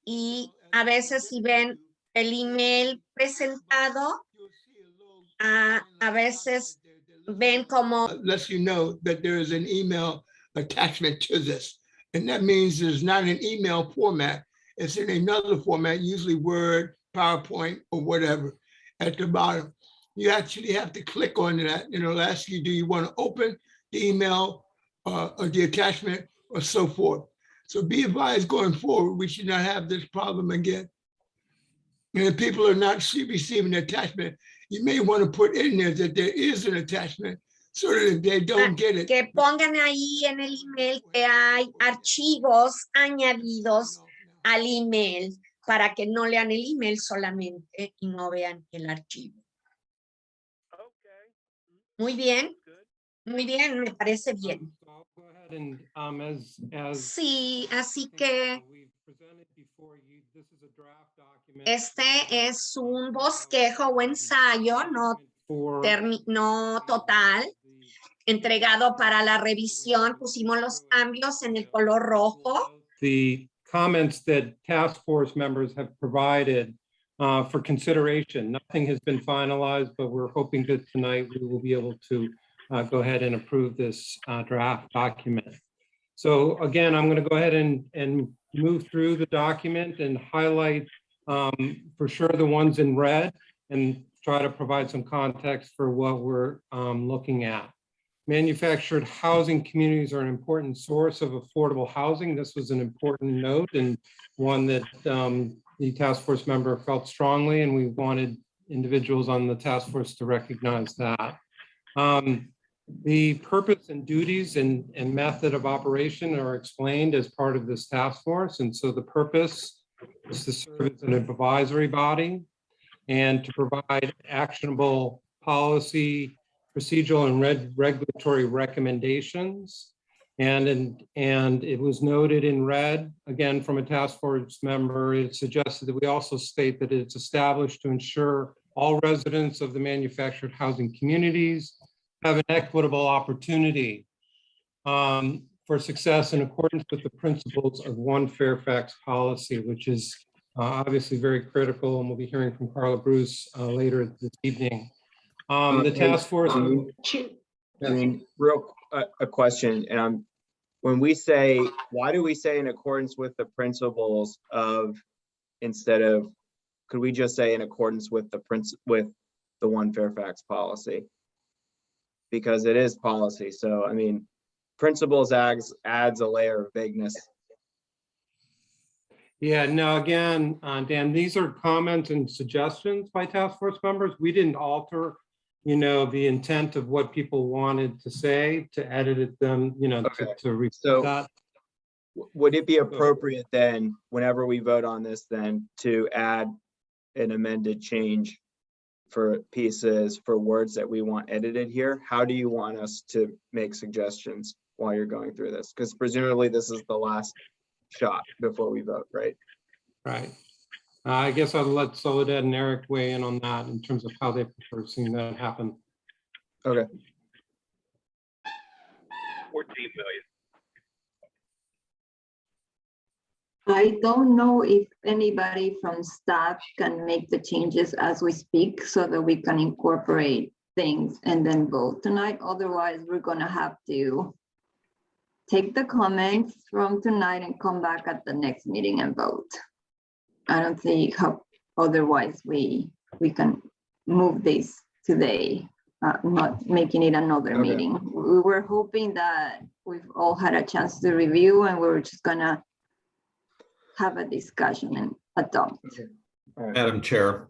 Speaker 2: y a veces si ven el email presentado, a veces ven como
Speaker 16: lets you know that there is an email attachment to this. And that means there's not an email format. It's in another format, usually Word, PowerPoint, or whatever at the bottom. You actually have to click on that and it'll ask you, do you want to open the email or the attachment or so forth. So be advised going forward, we should not have this problem again. And if people are not receiving the attachment, you may want to put in there that there is an attachment so that if they don't get it.
Speaker 2: Que pongan ahí en el email que hay archivos añadidos al email para que no lean el email solamente y no vean el archivo. Muy bien, me parece bien. Sí, así que este es un bosquejo o ensayo, no total, entregado para la revisión. Pusimos los cambios en el color rojo.
Speaker 5: The comments that task force members have provided for consideration. Nothing has been finalized, but we're hoping that tonight we will be able to go ahead and approve this draft document. So again, I'm going to go ahead and move through the document and highlight for sure the ones in red and try to provide some context for what we're looking at. Manufactured housing communities are an important source of affordable housing. This was an important note and one that the task force member felt strongly, and we wanted individuals on the task force to recognize that. The purpose and duties and method of operation are explained as part of this task force. And so the purpose is to serve as an advisory body and to provide actionable policy, procedural and regulatory recommendations. And it was noted in red, again, from a task force member, it suggested that we also state that it's established to ensure all residents of the manufactured housing communities have an equitable opportunity for success in accordance with the principles of One Fairfax policy, which is obviously very critical, and we'll be hearing from Carla Bruce later this evening. The task force.
Speaker 15: A question, and when we say, why do we say in accordance with the principles of, instead of, could we just say in accordance with the One Fairfax policy? Because it is policy, so I mean, principles adds a layer of vagueness.
Speaker 5: Yeah, no, again, Dan, these are comments and suggestions by task force members. We didn't alter, the intent of what people wanted to say to edit them, to reflect that.
Speaker 15: Would it be appropriate then, whenever we vote on this, then to add an amended change for pieces, for words that we want edited here? How do you want us to make suggestions while you're going through this? Because presumably this is the last shot before we vote, right?
Speaker 5: Right. I guess I'll let Soledad and Eric weigh in on that in terms of how they prefer seeing that happen.
Speaker 15: Okay.
Speaker 3: 14 million.
Speaker 10: I don't know if anybody from staff can make the changes as we speak so that we can incorporate things and then vote tonight. Otherwise, we're gonna have to take the comments from tonight and come back at the next meeting and vote. I don't see how otherwise we can move this today, not making it another meeting. We were hoping that we've all had a chance to review and we're just gonna have a discussion and adopt.
Speaker 8: Madam Chair.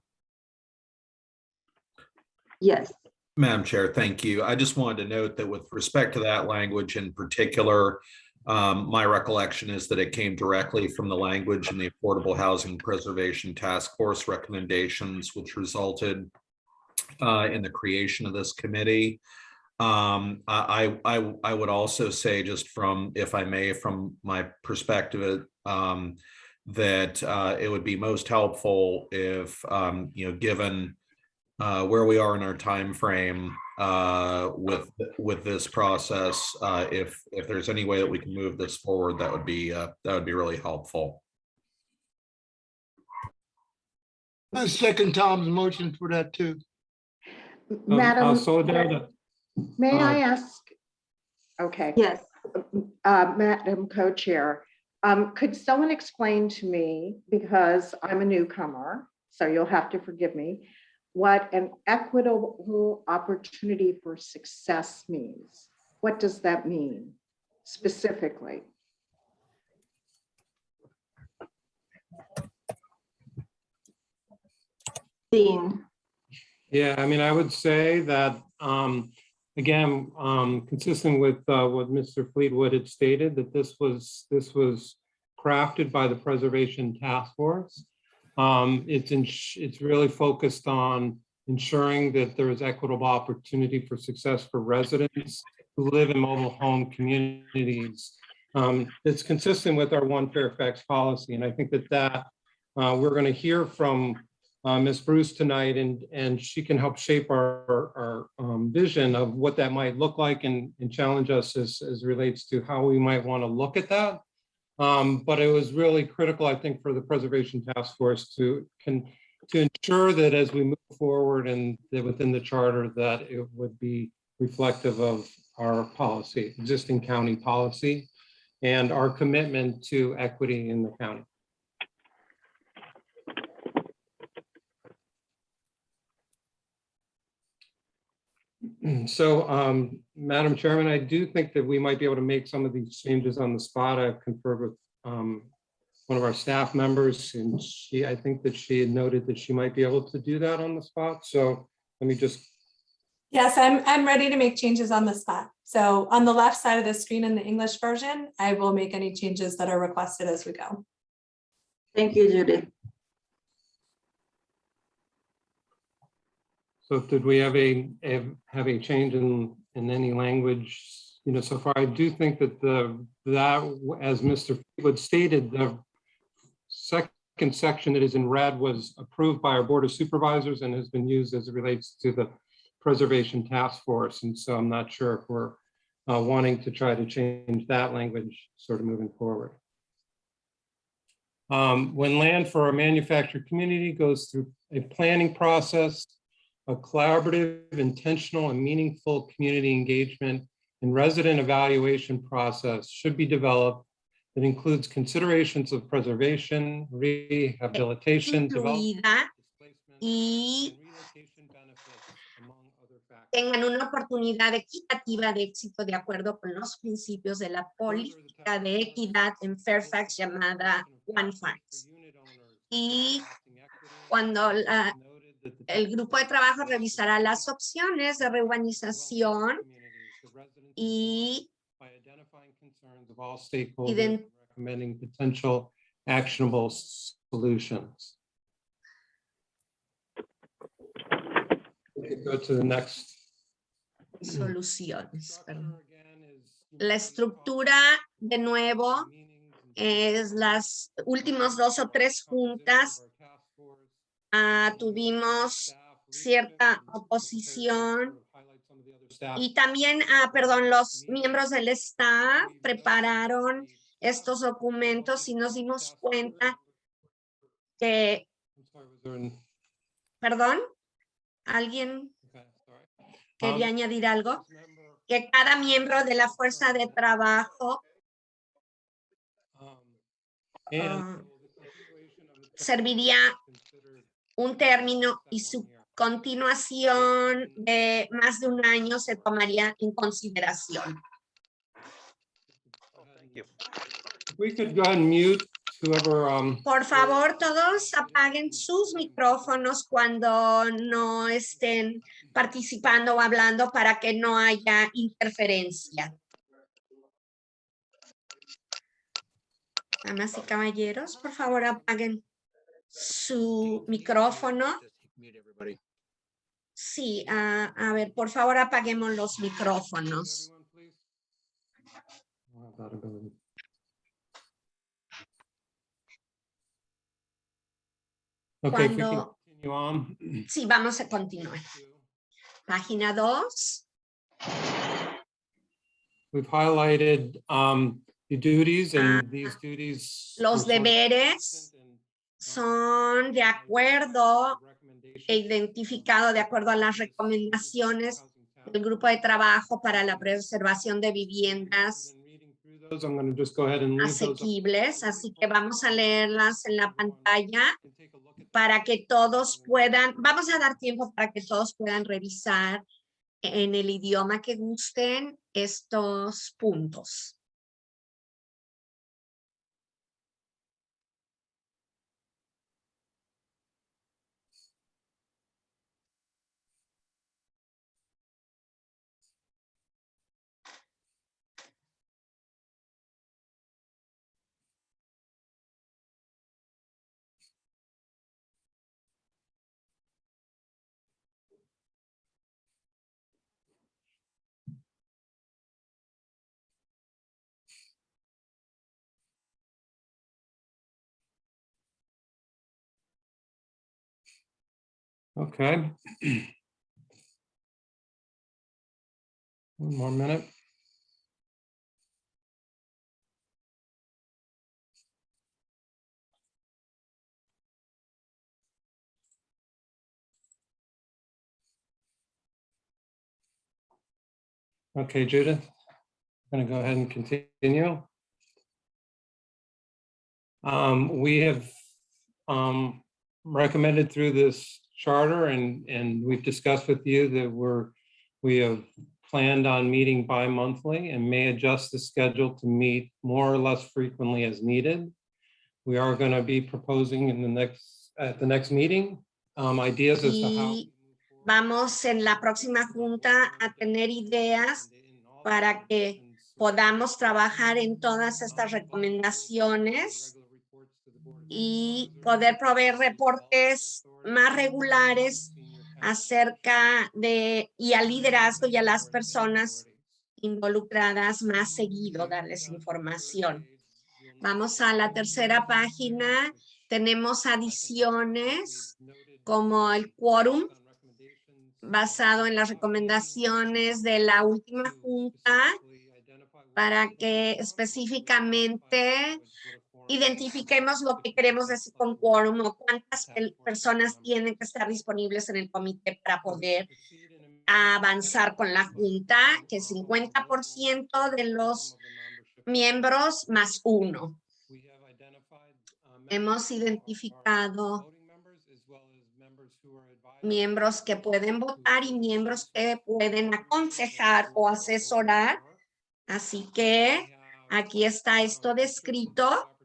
Speaker 10: Yes.
Speaker 8: Madam Chair, thank you. I just wanted to note that with respect to that language in particular, my recollection is that it came directly from the language in the Affordable Housing Preservation Task Force recommendations, which resulted in the creation of this committee. I would also say, just from, if I may, from my perspective, that it would be most helpful if, given where we are in our time frame with this process, if there's any way that we can move this forward, that would be really helpful.
Speaker 16: I second Tom's motion for that too.
Speaker 17: Madam,
Speaker 5: Soledad,
Speaker 17: may I ask? Okay.
Speaker 10: Yes.
Speaker 17: Madam Co-Chair, could someone explain to me, because I'm a newcomer, so you'll have to forgive me, what an equitable opportunity for success means? What does that mean specifically?
Speaker 10: Dean.
Speaker 5: Yeah, I mean, I would say that, again, consistent with what Mr. Fleetwood had stated, that this was crafted by the Preservation Task Force. It's really focused on ensuring that there is equitable opportunity for success for residents who live in mobile home communities. It's consistent with our One Fairfax policy, and I think that we're going to hear from Ms. Bruce tonight, and she can help shape our vision of what that might look like and challenge us as relates to how we might want to look at that. But it was really critical, I think, for the Preservation Task Force to ensure that as we move forward and that within the charter, that it would be reflective of our policy, existing county policy, and our commitment to equity in the county. So, Madam Chairman, I do think that we might be able to make some of these changes on the spot. I've conferred with one of our staff members, and I think that she had noted that she might be able to do that on the spot. So let me just.
Speaker 4: Yes, I'm ready to make changes on the spot. So on the left side of the screen in the English version, I will make any changes that are requested as we go.
Speaker 10: Thank you, Judith.
Speaker 5: So did we have a change in any language? You know, so far, I do think that as Mr. Fleetwood stated, the second section that is in red was approved by our Board of Supervisors and has been used as it relates to the Preservation Task Force. And so I'm not sure if we're wanting to try to change that language sort of moving forward. When land for a manufactured community goes through a planning process, a collaborative, intentional, and meaningful community engagement and resident evaluation process should be developed that includes considerations of preservation, rehabilitation, development,
Speaker 2: y tengan una oportunidad equitativa de éxito de acuerdo con los principios de la política de equidad en Fairfax llamada One Fairfax. Y cuando el grupo de trabajo revisará las opciones de reurbanización y
Speaker 5: recommending potential actionable solutions. We could go to the next.
Speaker 2: Soluciones. Perdón. La estructura, de nuevo, es las últimas 2 o 3 juntas. Tuvimos cierta oposición y también, perdón, los miembros del staff prepararon estos documentos y nos dimos cuenta que, perdón, ¿alguien quería añadir algo? Que cada miembro de la fuerza de trabajo serviría un término y su continuación de más de un año se tomaría en consideración.
Speaker 5: We could go ahead and mute whoever,
Speaker 2: Por favor, todos apaguen sus micrófonos cuando no estén participando o hablando para que no haya interferencia. Damas y caballeros, por favor, apaguen su micrófono. Sí, a ver, por favor, apaguemos los micrófonos.
Speaker 5: Okay, if we
Speaker 2: Cuando-
Speaker 5: continue on.
Speaker 2: Sí, vamos a continuar. Página 2.
Speaker 5: We've highlighted the duties and these duties.
Speaker 2: Los deberes son de acuerdo e identificado de acuerdo a las recomendaciones del grupo de trabajo para la preservación de viviendas
Speaker 5: I'm going to just go ahead and leave those up.
Speaker 2: asequibles, así que vamos a leerlas en la pantalla para que todos puedan, vamos a dar tiempo para que todos puedan revisar en el idioma que gusten estos puntos.
Speaker 5: Okay. One more minute. Okay, Judith, I'm going to go ahead and continue. We have recommended through this charter and we've discussed with you that we have planned on meeting bi-monthly and may adjust the schedule to meet more or less frequently as needed. We are going to be proposing at the next meeting ideas as to how.
Speaker 2: Y vamos en la próxima junta a tener ideas para que podamos trabajar en todas estas recomendaciones y poder proveer reportes más regulares acerca de y al liderazgo y a las personas involucradas más seguido, darles información. Vamos a la tercera página. Tenemos adiciones como el quórum basado en las recomendaciones de la última junta para que específicamente identifiquemos lo que queremos decir con quórum o cuántas personas tienen que estar disponibles en el comité para poder avanzar con la junta, que 50% de los miembros más uno. Hemos identificado miembros que pueden votar y miembros que pueden aconsejar o asesorar. Así que aquí está esto descrito.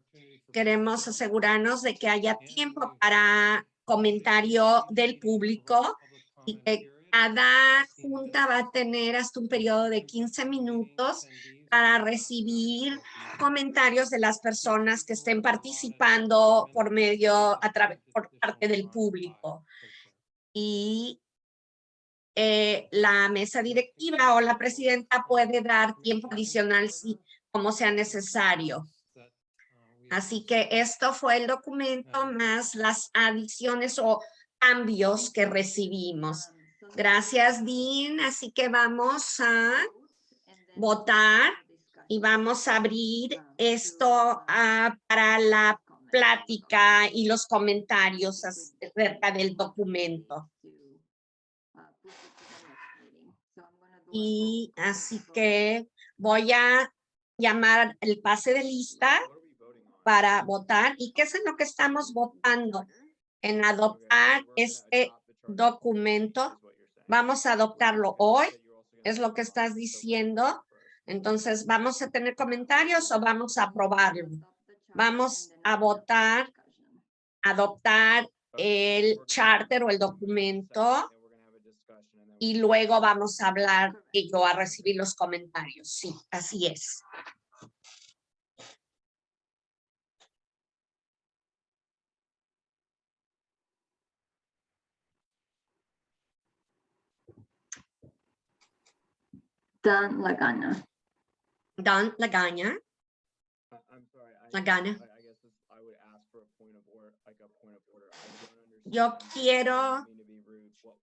Speaker 2: Queremos asegurarnos de que haya tiempo para comentario del público y que cada junta va a tener hasta un periodo de 15 minutos para recibir comentarios de las personas que estén participando por medio, por parte del público. Y la mesa directiva o la presidenta puede dar tiempo adicional si como sea necesario. Así que esto fue el documento más las adiciones o cambios que recibimos. Gracias, Dean. Así que vamos a votar y vamos a abrir esto para la plática y los comentarios acerca del documento. Y así que voy a llamar el pase de lista para votar. ¿Y qué es en lo que estamos votando? En adoptar este documento. Vamos a adoptarlo hoy, es lo que estás diciendo. Entonces, ¿vamos a tener comentarios o vamos a aprobarlo? Vamos a votar, adoptar el charter o el documento y luego vamos a hablar y yo a recibir los comentarios. Sí, así es.
Speaker 10: Dan Lagana.
Speaker 2: Dan Lagana. Lagana. Yo quiero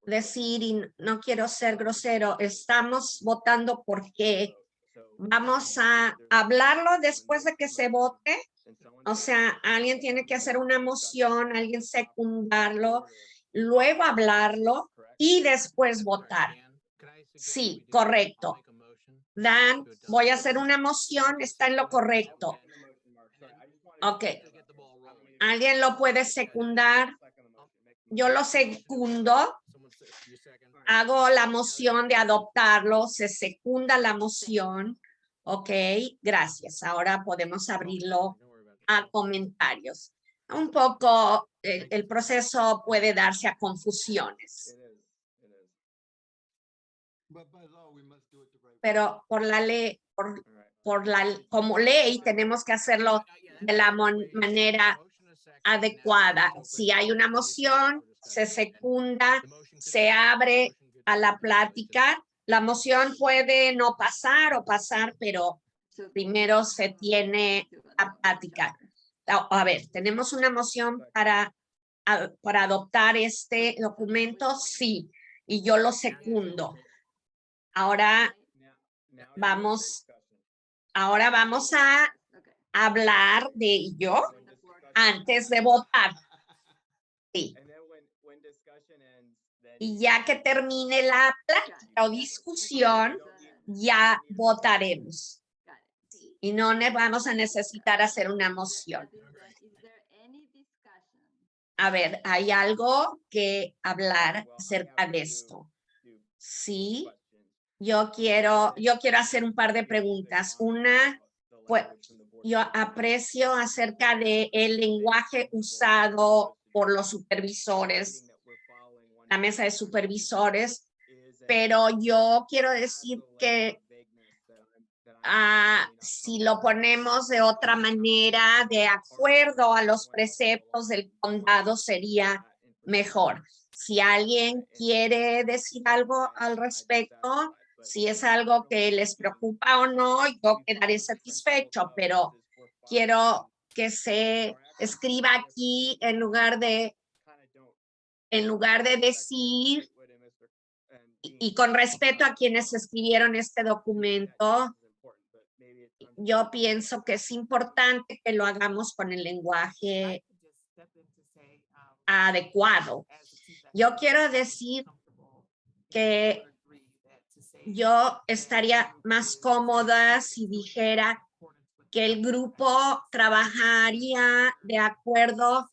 Speaker 2: decir, y no quiero ser grosero, estamos votando porque vamos a hablarlo después de que se vote. O sea, alguien tiene que hacer una moción, alguien secundarlo, luego hablarlo y después votar. Sí, correcto. Dan, voy a hacer una moción, está en lo correcto. Ok. ¿Alguien lo puede secundar? Yo lo secundo. Hago la moción de adoptarlo, se secunda la moción. Ok, gracias. Ahora podemos abrirlo a comentarios. Un poco el proceso puede darse a confusiones. Pero por la ley, como ley tenemos que hacerlo de la manera adecuada. Si hay una moción, se secunda, se abre a la plática. La moción puede no pasar o pasar, pero primero se tiene a plática. A ver, ¿tenemos una moción para adoptar este documento? Sí, y yo lo secundo. Ahora vamos a hablar de ello antes de votar. Sí. Y ya que termine la plática o discusión, ya votaremos. Y no vamos a necesitar hacer una moción. A ver, ¿hay algo que hablar acerca de esto? Sí. Yo quiero hacer un par de preguntas. Una, pues, yo aprecio acerca de el lenguaje usado por los supervisores, la mesa de supervisores, pero yo quiero decir que si lo ponemos de otra manera, de acuerdo a los preceptos del condado, sería mejor. Si alguien quiere decir algo al respecto, si es algo que les preocupa o no, yo quedaré satisfecho, pero quiero que se escriba aquí en lugar de decir, y con respeto a quienes escribieron este documento, yo pienso que es importante que lo hagamos con el lenguaje adecuado. Yo quiero decir que yo estaría más cómoda si dijera que el grupo trabajaría de acuerdo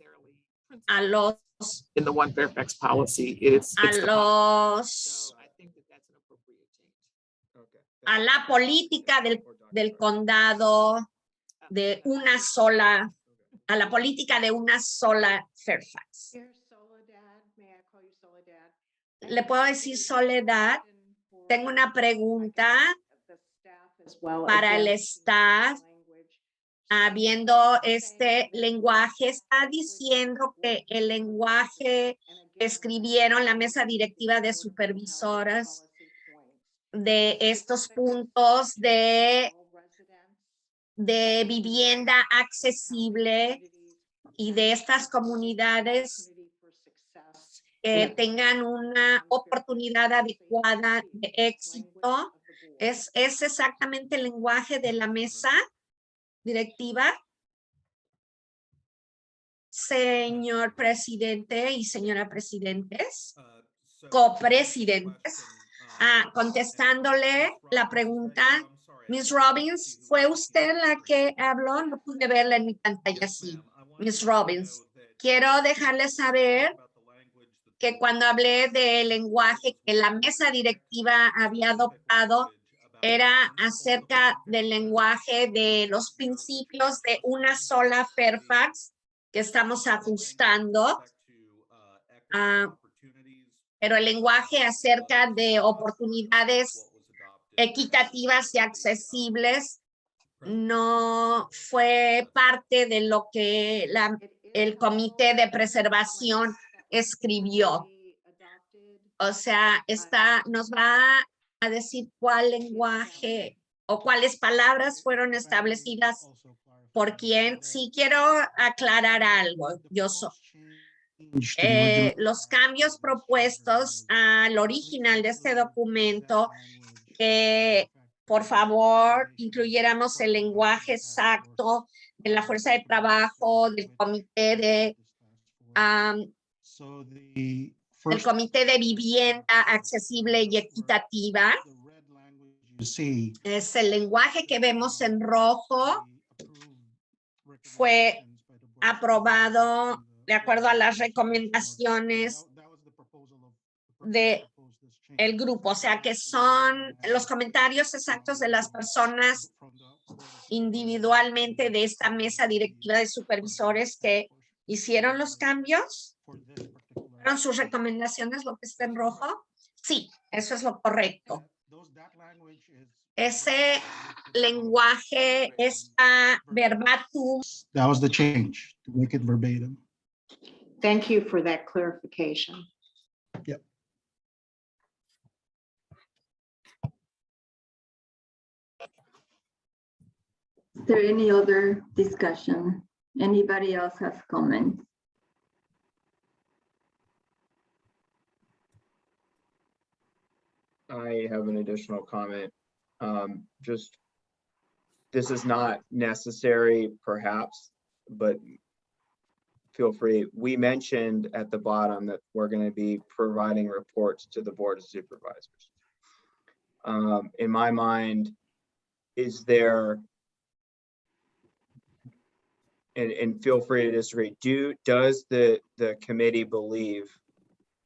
Speaker 2: a los
Speaker 14: In the One Fairfax policy, it's the
Speaker 2: a la política del condado de una sola, a la política de una sola Fairfax. ¿Le puedo decir Soledad? Tengo una pregunta para el staff. Viendo este lenguaje, está diciendo que el lenguaje que escribieron la mesa directiva de supervisoras de estos puntos de vivienda accesible y de estas comunidades que tengan una oportunidad adecuada de éxito. ¿Es exactamente el lenguaje de la mesa directiva? Señor presidente y señora presidentes, copresidentes, contestándole la pregunta, Miss Robbins, ¿fue usted la que habló? No pude verla en mi pantalla así. Miss Robbins, quiero dejarles saber que cuando hablé del lenguaje que la mesa directiva había adoptado, era acerca del lenguaje de los principios de una sola Fairfax que estamos ajustando, pero el lenguaje acerca de oportunidades equitativas y accesibles no fue parte de lo que el Comité de Preservación escribió. O sea, nos va a decir cuál lenguaje o cuáles palabras fueron establecidas por quién. Sí, quiero aclarar algo. Los cambios propuestos al original de este documento, que por favor incluyéramos el lenguaje exacto de la fuerza de trabajo, del comité de vivienda accesible y equitativa. Es el lenguaje que vemos en rojo. Fue aprobado de acuerdo a las recomendaciones del grupo, o sea que son los comentarios exactos de las personas individualmente de esta mesa directiva de supervisores que hicieron los cambios. ¿Fueron sus recomendaciones lo que está en rojo? Sí, eso es lo correcto. Ese lenguaje está verbatim.
Speaker 6: That was the change, to make it verbatim.
Speaker 17: Thank you for that clarification.
Speaker 6: Yep.
Speaker 10: Is there any other discussion? Anybody else has comments?
Speaker 15: I have an additional comment. This is not necessary, perhaps, but feel free. We mentioned at the bottom that we're going to be providing reports to the Board of Supervisors. In my mind, is there, and feel free to disagree, does the committee believe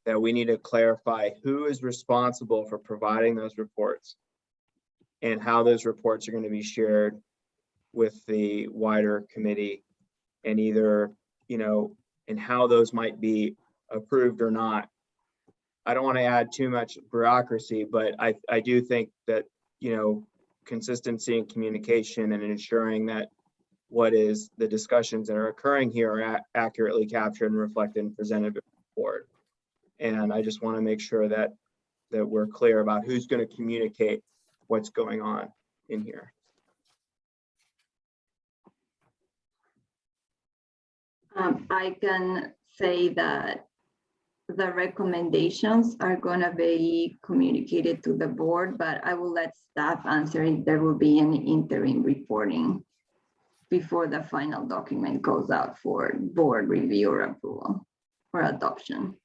Speaker 15: that we need to clarify who is responsible for providing those reports and how those reports are going to be shared with the wider committee, and either, and how those might be approved or not? I don't want to add too much bureaucracy, but I do think that, consistency and communication and ensuring that what is the discussions that are occurring here are accurately captured and reflected and presented board. And I just want to make sure that we're clear about who's going to communicate what's going on in here.
Speaker 10: I can say that the recommendations are gonna be communicated to the board, but I will let staff answer if there will be any interim reporting before the final document goes out for board review or approval or adoption.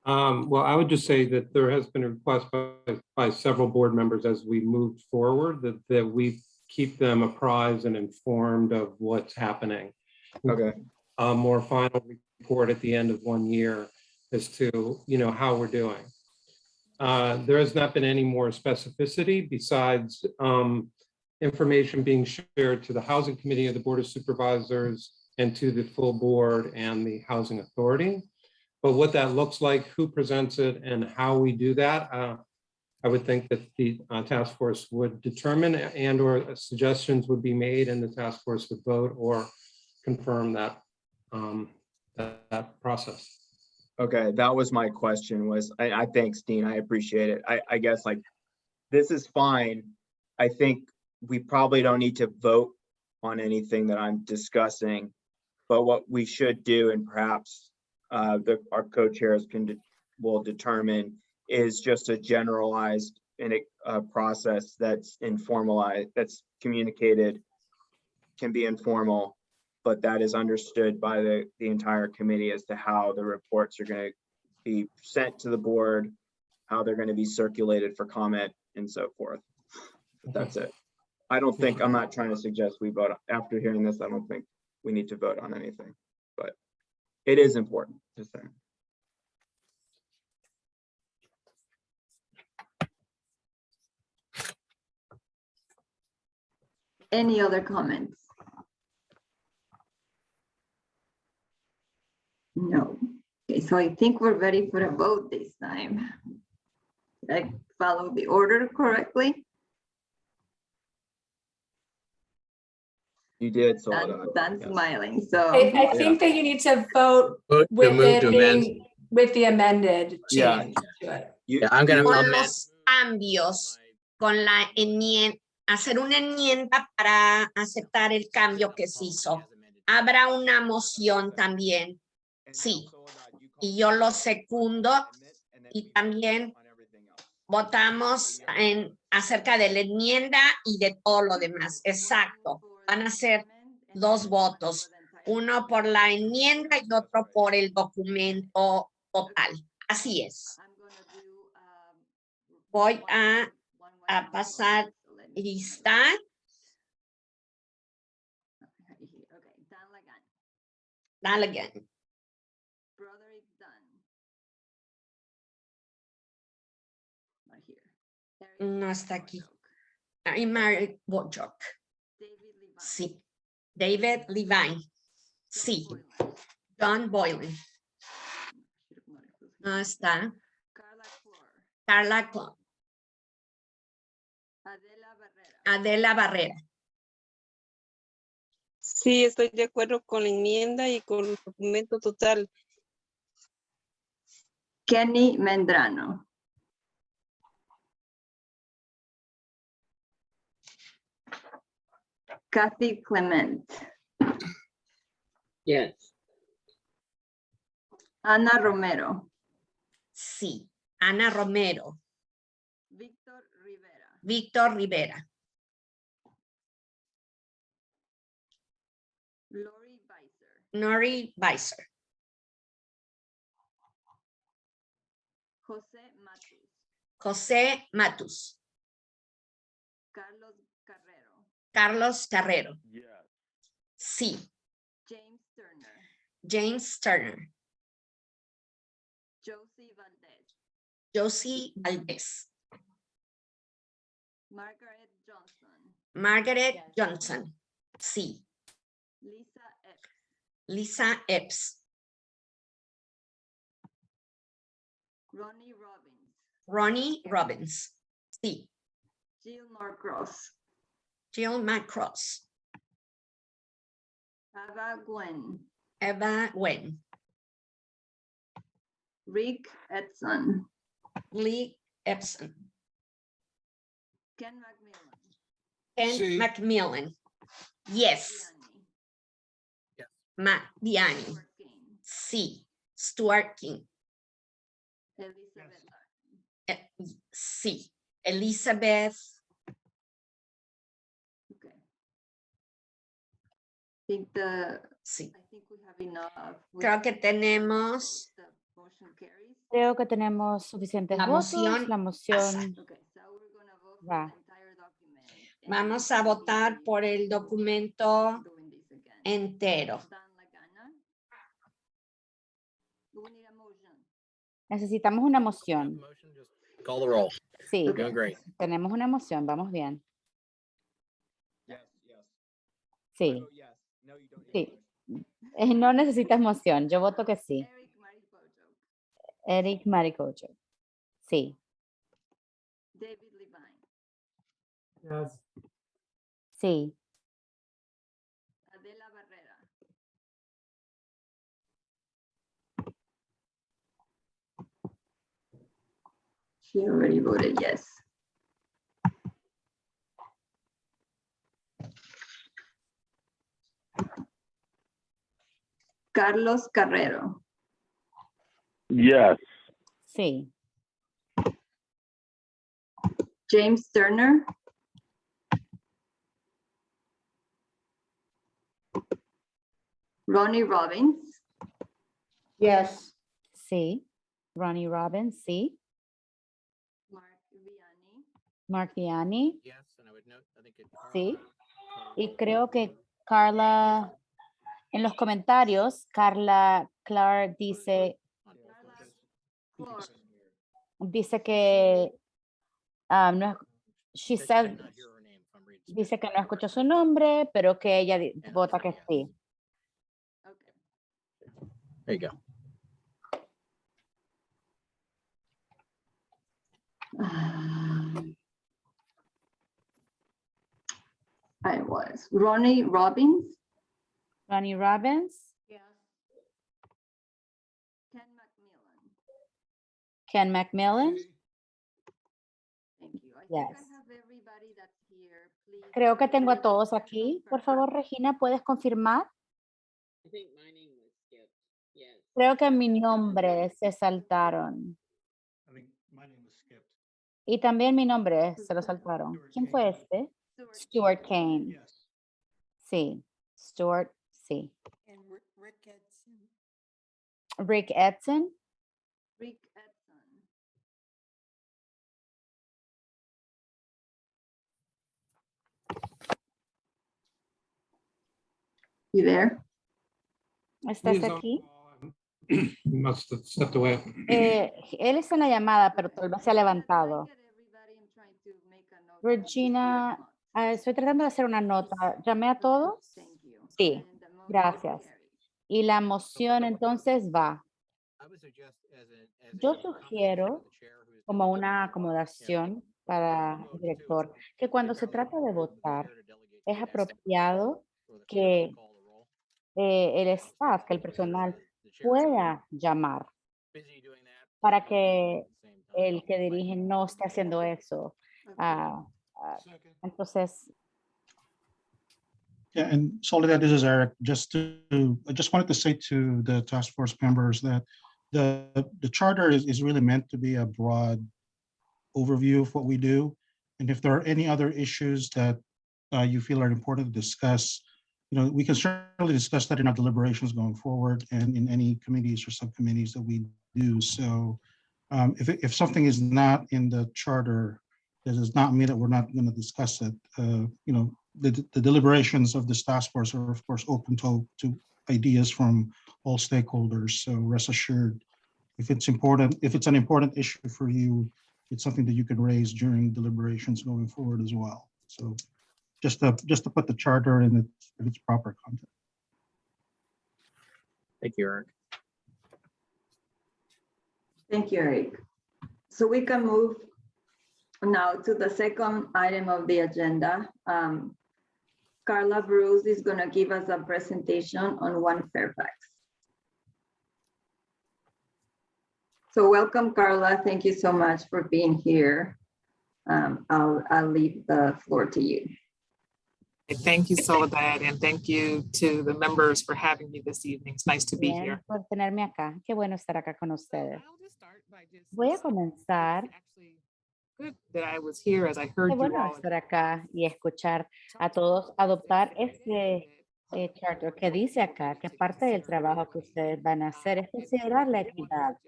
Speaker 5: Well, I would just say that there has been a request by several board members as we move forward that we keep them apprised and informed of what's happening.
Speaker 15: Okay.
Speaker 5: A more final report at the end of 1 year as to, how we're doing. There has not been any more specificity besides information being shared to the Housing Committee of the Board of Supervisors and to the full board and the Housing Authority. But what that looks like, who presents it, and how we do that, I would think that the task force would determine and/or suggestions would be made, and the task force would vote or confirm that that process.
Speaker 15: Okay, that was my question. I thanks, Dean. I appreciate it. I guess like this is fine. I think we probably don't need to vote on anything that I'm discussing, but what we should do, and perhaps our co-chairs will determine, is just a generalized process that's informalized, that's communicated, can be informal, but that is understood by the entire committee as to how the reports are going to be sent to the board, how they're going to be circulated for comment, and so forth. That's it. I'm not trying to suggest we vote. After hearing this, I don't think we need to vote on anything, but it is important to say.
Speaker 10: Any other comments? No. Okay, so I think we're ready for a vote this time. Did I follow the order correctly?
Speaker 15: You did.
Speaker 10: Dan smiling. So
Speaker 4: I think that you need to vote with it being with the amended change to it.
Speaker 15: Yeah,
Speaker 14: I'm gonna
Speaker 2: Con
Speaker 14: amend.
Speaker 2: los cambios, con la enmienda, hacer una enmienda para aceptar el cambio que se hizo. Habrá una moción también. Sí. Y yo lo secundo y también votamos acerca de la enmienda y de todo lo demás. Exacto. Van a ser 2 votos, uno por la enmienda y otro por el documento total. Así es. Voy a pasar lista. Dale again. No está aquí. Mary Wojcik. Sí. David Levine. Sí. John Boylan. No está. Carla Clon. Adela Barrera.
Speaker 11: Sí, estoy de acuerdo con la enmienda y con el documento total.
Speaker 10: Kenny Mendrano. Kathy Clement.
Speaker 12: Yes.
Speaker 10: Ana Romero.
Speaker 2: Sí. Ana Romero.
Speaker 10: Víctor Rivera.
Speaker 2: Víctor Rivera.
Speaker 10: Lori Weiser.
Speaker 2: Nori Weiser.
Speaker 10: José Matus.
Speaker 2: José Matus.
Speaker 10: Carlos Carrero.
Speaker 2: Carlos Carrero.
Speaker 13: Yes.
Speaker 2: Sí.
Speaker 10: James Turner.
Speaker 2: James Turner.
Speaker 10: Josie Valdez.
Speaker 2: Josie Valdez.
Speaker 10: Margaret Johnson.
Speaker 2: Margaret Johnson. Sí.
Speaker 10: Lisa Epps.
Speaker 2: Lisa Epps.
Speaker 10: Ronnie Robbins.
Speaker 2: Ronnie Robbins. Sí.
Speaker 10: Jill Norcross.
Speaker 2: Jill Macross.
Speaker 10: Ava Gwen.
Speaker 2: Eva Wen.
Speaker 10: Rick Edson,
Speaker 2: Lee Epson,
Speaker 10: Ken McMillan,
Speaker 2: Ken
Speaker 16: Sí.
Speaker 2: Macmillan. Yes.
Speaker 14: Yes.
Speaker 2: Matt Diani.
Speaker 10: Stuart King,
Speaker 2: Sí. Stuart King.
Speaker 10: Elizabeth Larson.
Speaker 2: Sí. Elizabeth.
Speaker 10: Okay. Think
Speaker 2: Sí.
Speaker 10: I think we have enough.
Speaker 2: Creo que tenemos
Speaker 10: The motion carries.
Speaker 9: Creo que tenemos suficientes
Speaker 2: la
Speaker 9: votos.
Speaker 2: moción.
Speaker 9: La moción
Speaker 10: Okay, so we're gonna vote for
Speaker 9: va.
Speaker 10: the entire document. and
Speaker 2: Vamos a votar
Speaker 10: maybe
Speaker 2: por el documento
Speaker 10: doing this again.
Speaker 2: entero.
Speaker 10: Dan Lagana. Do we need a motion?
Speaker 9: Necesitamos una moción.
Speaker 14: Motion, just call the roll.
Speaker 9: Sí,
Speaker 14: We're doing great.
Speaker 9: tenemos una moción. Vamos bien.
Speaker 15: Yes, yes.
Speaker 9: Sí,
Speaker 15: I vote yes. No, you don't need a
Speaker 9: sí.
Speaker 15: motion.
Speaker 9: No necesitas moción. Yo voto que sí.
Speaker 10: Eric Maripocho,
Speaker 9: Eric Maricocho. Sí,
Speaker 10: David Levine,
Speaker 5: Yes.
Speaker 9: sí,
Speaker 10: Adela Barrera, she already voted yes. Carlos Carrero,
Speaker 13: Yes.
Speaker 9: sí,
Speaker 10: James Turner, Ronnie Robbins,
Speaker 17: Yes.
Speaker 9: sí. Ronnie Robbins, sí.
Speaker 10: Mark Vianney,
Speaker 9: Mark Vianney,
Speaker 14: Yes, and I would note, I think it.
Speaker 9: sí. Y creo que Carla, en los comentarios, Carla Clark dice que no, she said, dice que no escuchó su nombre, pero que ella vota que sí.
Speaker 10: okay.
Speaker 14: There you go.
Speaker 10: I was Ronnie Robbins,
Speaker 9: Ronnie Robbins,
Speaker 17: Yes.
Speaker 10: Ken McMillan.
Speaker 9: Ken McMillan.
Speaker 10: Thank you. I think
Speaker 9: Yes.
Speaker 10: I have everybody that's here. Please.
Speaker 9: Creo que tengo a todos aquí. Por favor, Regina, ¿puedes confirmar?
Speaker 12: I think my name was skipped. Yes.
Speaker 9: Creo que mi nombre se saltaron.
Speaker 6: I think my name was skipped.
Speaker 9: Y también mi nombre se lo saltaron. ¿Quién fue este? Stuart Kane.
Speaker 6: Yes.
Speaker 9: Sí, Stuart, sí.
Speaker 7: And Rick Edson.
Speaker 9: Rick Edson.
Speaker 10: Rick Edson. You there?
Speaker 9: ¿Estás
Speaker 5: He's on
Speaker 9: aquí?
Speaker 5: He must have stepped away.
Speaker 9: Él está en la llamada, pero tal vez se ha levantado. Regina, estoy tratando de hacer una nota. ¿Llamé a todos? Sí, gracias. Y la moción entonces va. Yo sugiero, como una acomodación para el director, que cuando se trata de votar, es apropiado que el staff, que el personal pueda llamar para que el que dirige no esté haciendo eso. Entonces,
Speaker 6: Yeah, and Soledad, this is Eric. I just wanted to say to the task force members that the charter is really meant to be a broad overview of what we do. And if there are any other issues that you feel are important to discuss, we can certainly discuss that in our deliberations going forward and in any committees or subcommittees that we do. So if something is not in the charter, that does not mean that we're not going to discuss it. The deliberations of this task force are of course open to ideas from all stakeholders. So rest assured, if it's an important issue for you, it's something that you can raise during deliberations going forward as well. So just to put the charter in its proper context.
Speaker 14: Thank you, Eric.
Speaker 10: Thank you, Eric. So we can move now to the second item of the agenda. Carla Bruce is going to give us a presentation on One Fairfax. So welcome, Carla. Thank you so much for being here. I'll leave the floor to you.
Speaker 18: Thank you, Soledad, and thank you to the members for having me this evening. It's nice to be
Speaker 9: Bien,
Speaker 18: here.
Speaker 9: por tenerme acá. Qué bueno estar acá con ustedes. Voy a comenzar.
Speaker 18: Good that I was here as I heard
Speaker 9: Qué
Speaker 18: you
Speaker 9: bueno
Speaker 18: all.
Speaker 9: estar acá y escuchar a todos adoptar este charter que dice acá que parte del trabajo que ustedes van a hacer es considerar la equidad.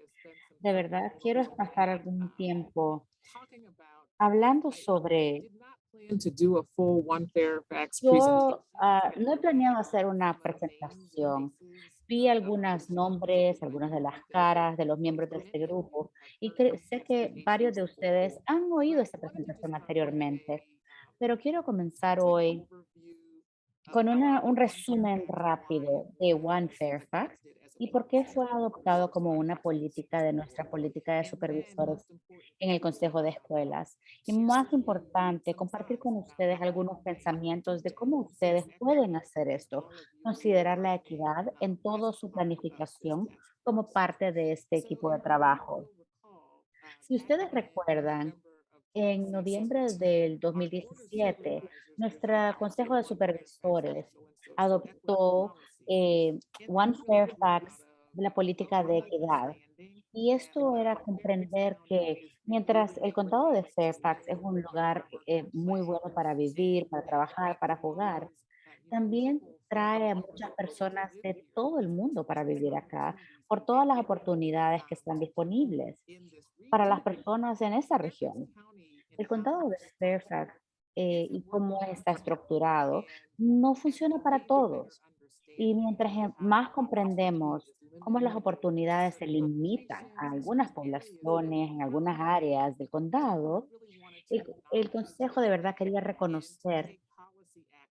Speaker 9: De verdad, quiero pasar algún tiempo hablando sobre.
Speaker 18: Plan to do a full One Fairfax
Speaker 9: Yo
Speaker 18: presentation.
Speaker 9: no he planeado hacer una presentación. Vi algunos nombres, algunas de las caras de los miembros de este grupo y sé que varios de ustedes han oído esta presentación anteriormente, pero quiero comenzar hoy con un resumen rápido de One Fairfax y por qué fue adoptado como una política de nuestra política de supervisores en el Consejo de Escuelas. Y más importante, compartir con ustedes algunos pensamientos de cómo ustedes pueden hacer esto, considerar la equidad en toda su planificación como parte de este equipo de trabajo. Si ustedes recuerdan, en noviembre del 2017, nuestro Consejo de Supervisores adoptó One Fairfax, la política de equidad. Y esto era comprender que mientras el condado de Fairfax es un lugar muy bueno para vivir, para trabajar, para jugar, también trae a muchas personas de todo el mundo para vivir acá por todas las oportunidades que están disponibles para las personas en esa región. El condado de Fairfax y cómo está estructurado no funciona para todos. Y mientras más comprendemos cómo las oportunidades se limitan a algunas poblaciones, en algunas áreas del condado, el Consejo de verdad quería reconocer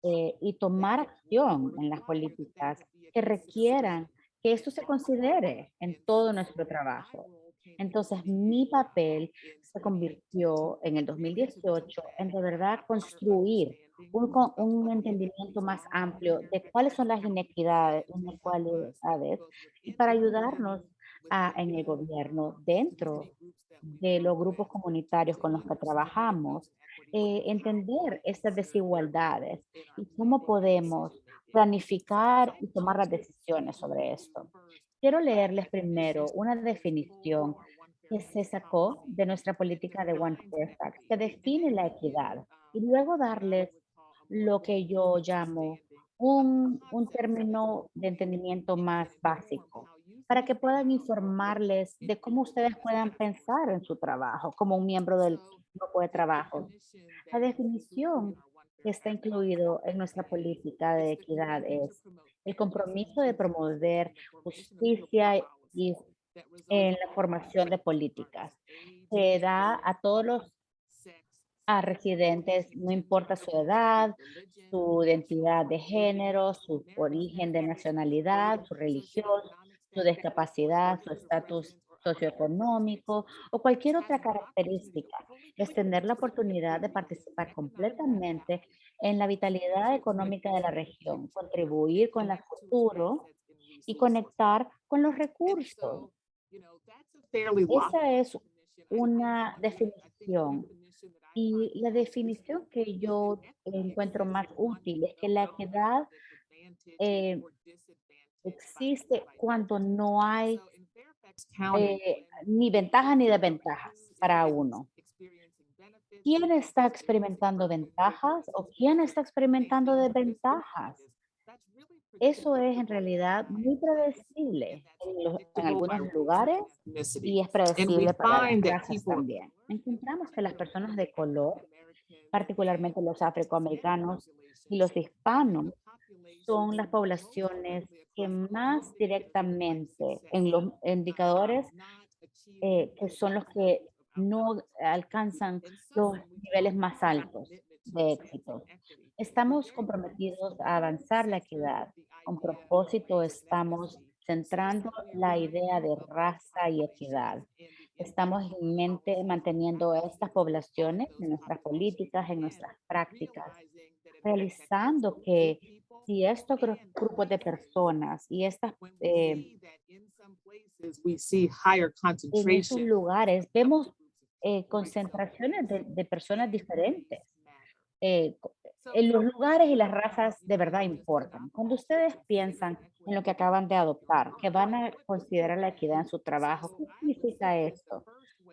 Speaker 9: y tomar acción en las políticas que requieran que esto se considere en todo nuestro trabajo. Entonces, mi papel se convirtió en el 2018 en de verdad construir un entendimiento más amplio de cuáles son las inequidades y para ayudarnos en el gobierno dentro de los grupos comunitarios con los que trabajamos, entender estas desigualdades y cómo podemos planificar y tomar las decisiones sobre esto. Quiero leerles primero una definición que se sacó de nuestra política de One Fairfax, que define la equidad, y luego darles lo que yo llamo un término de entendimiento más básico, para que puedan informarles de cómo ustedes puedan pensar en su trabajo como un miembro del grupo de trabajo. La definición que está incluido en nuestra política de equidad es el compromiso de promover justicia y en la formación de políticas. Se da a todos los residentes, no importa su edad, su identidad de género, su origen de nacionalidad, su religión, su discapacidad, su estatus socioeconómico o cualquier otra característica, es tener la oportunidad de participar completamente en la vitalidad económica de la región, contribuir con el futuro y conectar con los recursos. Esa es una definición. Y la definición que yo encuentro más útil es que la equidad existe cuando no hay ni ventajas ni desventajas para uno. ¿Quién está experimentando ventajas o quién está experimentando desventajas? Eso es en realidad muy predecible en algunos lugares y es predecible para las razas también. Encontramos que las personas de color, particularmente los afroamericanos y los hispanos, son las poblaciones que más directamente en los indicadores que son los que no alcanzan los niveles más altos de éxito. Estamos comprometidos a avanzar la equidad. Con propósito estamos centrando la idea de raza y equidad. Estamos en mente manteniendo estas poblaciones en nuestras políticas, en nuestras prácticas, realizando que si estos grupos de personas y estas
Speaker 18: we see higher
Speaker 9: En esos
Speaker 18: concentration.
Speaker 9: lugares vemos concentraciones de personas diferentes. En los lugares y las razas de verdad importan. Cuando ustedes piensan en lo que acaban de adoptar, que van a considerar la equidad en su trabajo, ¿qué significa esto?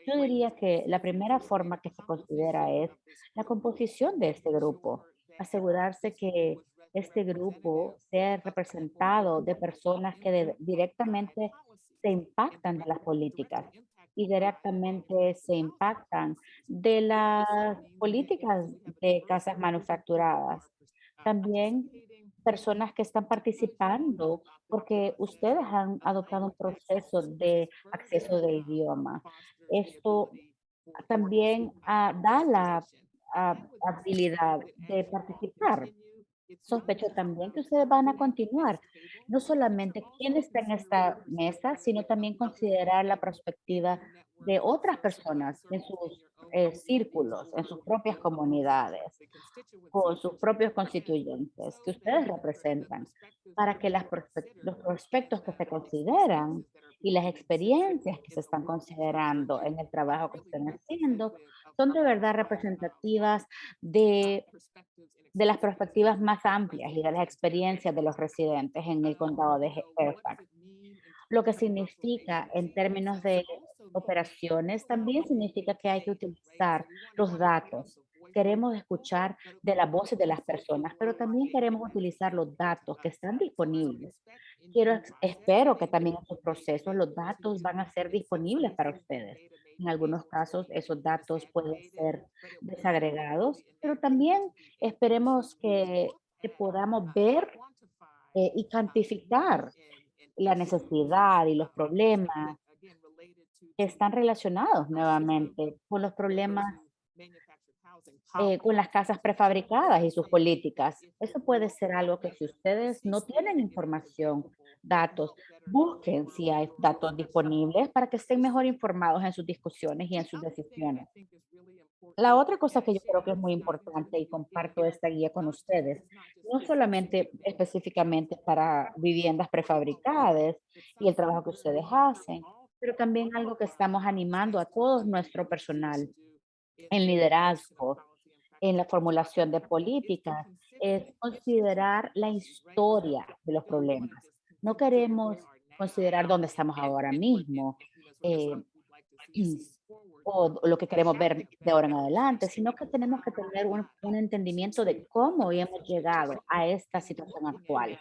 Speaker 9: Yo diría que la primera forma que se considera es la composición de este grupo. Asegurarse que este grupo sea representado de personas que directamente se impactan de las políticas y directamente se impactan de las políticas de casas manufacturadas. También personas que están participando porque ustedes han adoptado un proceso de acceso de idioma. Esto también da la habilidad de participar. Sospecho también que ustedes van a continuar, no solamente quién está en esta mesa, sino también considerar la perspectiva de otras personas en sus círculos, en sus propias comunidades, con sus propios constituyentes que ustedes representan, para que los prospectos que se consideran y las experiencias que se están considerando en el trabajo que están haciendo son de verdad representativas de las perspectivas más amplias y de las experiencias de los residentes en el condado de Fairfax. Lo que significa en términos de operaciones también significa que hay que utilizar los datos. Queremos escuchar de las voces de las personas, pero también queremos utilizar los datos que están disponibles. Espero que también en sus procesos los datos van a ser disponibles para ustedes. En algunos casos, esos datos pueden ser desagregados, pero también esperemos que podamos ver y cuantificar la necesidad y los problemas que están relacionados nuevamente con los problemas con las casas prefabricadas y sus políticas. Eso puede ser algo que si ustedes no tienen información, datos, busquen si hay datos disponibles para que estén mejor informados en sus discusiones y en sus decisiones. La otra cosa que yo creo que es muy importante y comparto esta guía con ustedes, no solamente específicamente para viviendas prefabricadas y el trabajo que ustedes hacen, pero también algo que estamos animando a todo nuestro personal en liderazgo, en la formulación de políticas, es considerar la historia de los problemas. No queremos considerar dónde estamos ahora mismo, eh, o lo que queremos ver de ahora en adelante, sino que tenemos que tener un entendimiento de cómo hemos llegado a esta situación actual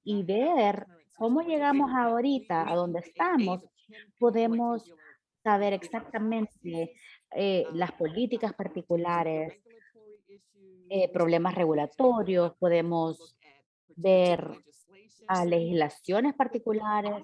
Speaker 9: y ver cómo llegamos ahorita a donde estamos, podemos saber exactamente las políticas particulares, problemas regulatorios, podemos ver legislaciones particulares,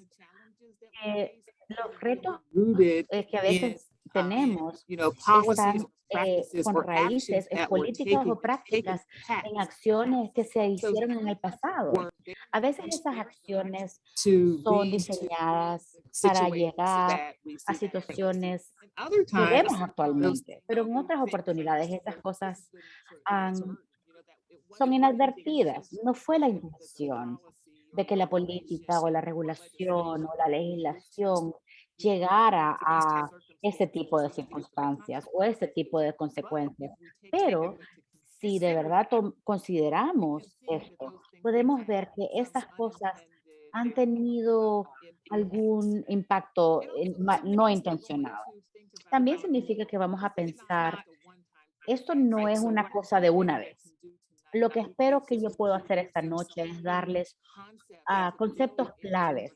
Speaker 9: los retos
Speaker 18: Rooted
Speaker 9: que a
Speaker 18: in,
Speaker 9: veces tenemos
Speaker 18: policies,
Speaker 9: están
Speaker 18: practices,
Speaker 9: con
Speaker 18: or actions
Speaker 9: raíces en
Speaker 18: that were
Speaker 9: políticas
Speaker 18: taken
Speaker 9: o prácticas, en
Speaker 18: past.
Speaker 9: acciones que se
Speaker 18: So
Speaker 9: hicieron en el pasado.
Speaker 18: were
Speaker 9: A veces esas acciones
Speaker 18: to
Speaker 9: son
Speaker 18: lead to
Speaker 9: diseñadas para
Speaker 18: situations
Speaker 9: llegar
Speaker 18: that we
Speaker 9: a
Speaker 18: see
Speaker 9: situaciones
Speaker 18: and other
Speaker 9: que
Speaker 18: times
Speaker 9: vemos actualmente, pero en otras oportunidades esas cosas son inadvertidas. No fue la intención de que la política o la regulación o la legislación llegara a ese tipo de circunstancias o ese tipo de consecuencias. Pero si de verdad consideramos esto, podemos ver que estas cosas han tenido algún impacto no intencionado. También significa que vamos a pensar, esto no es una cosa de una vez. Lo que espero que yo pueda hacer esta noche es darles conceptos claves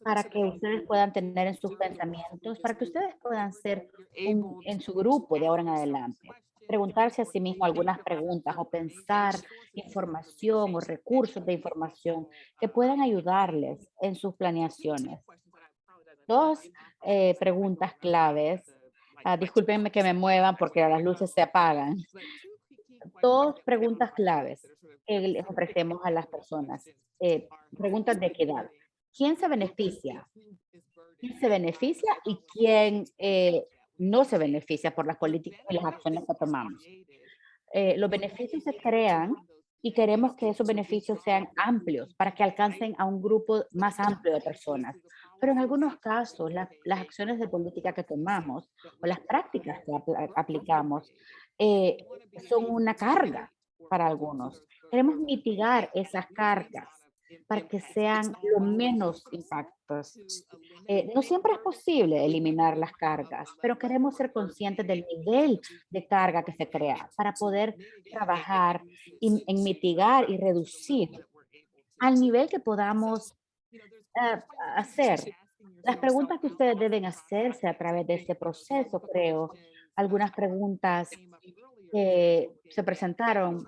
Speaker 9: para que ustedes puedan tener en sus pensamientos, para que ustedes puedan ser en su grupo de ahora en adelante. Preguntarse a sí mismo algunas preguntas o pensar información o recursos de información que puedan ayudarles en sus planeaciones. Dos preguntas claves. Discúlpenme que me muevan porque las luces se apagan. Dos preguntas claves que les ofrecemos a las personas. Preguntas de equidad. ¿Quién se beneficia? ¿Quién se beneficia y quién no se beneficia por las políticas y las acciones que tomamos? Los beneficios se crean y queremos que esos beneficios sean amplios para que alcancen a un grupo más amplio de personas. Pero en algunos casos, las acciones de política que tomamos o las prácticas que aplicamos son una carga para algunos. Queremos mitigar esas cargas para que sean lo menos impactos. No siempre es posible eliminar las cargas, pero queremos ser conscientes del nivel de carga que se crea para poder trabajar en mitigar y reducir al nivel que podamos hacer. Las preguntas que ustedes deben hacerse a través de este proceso, creo, algunas preguntas que se presentaron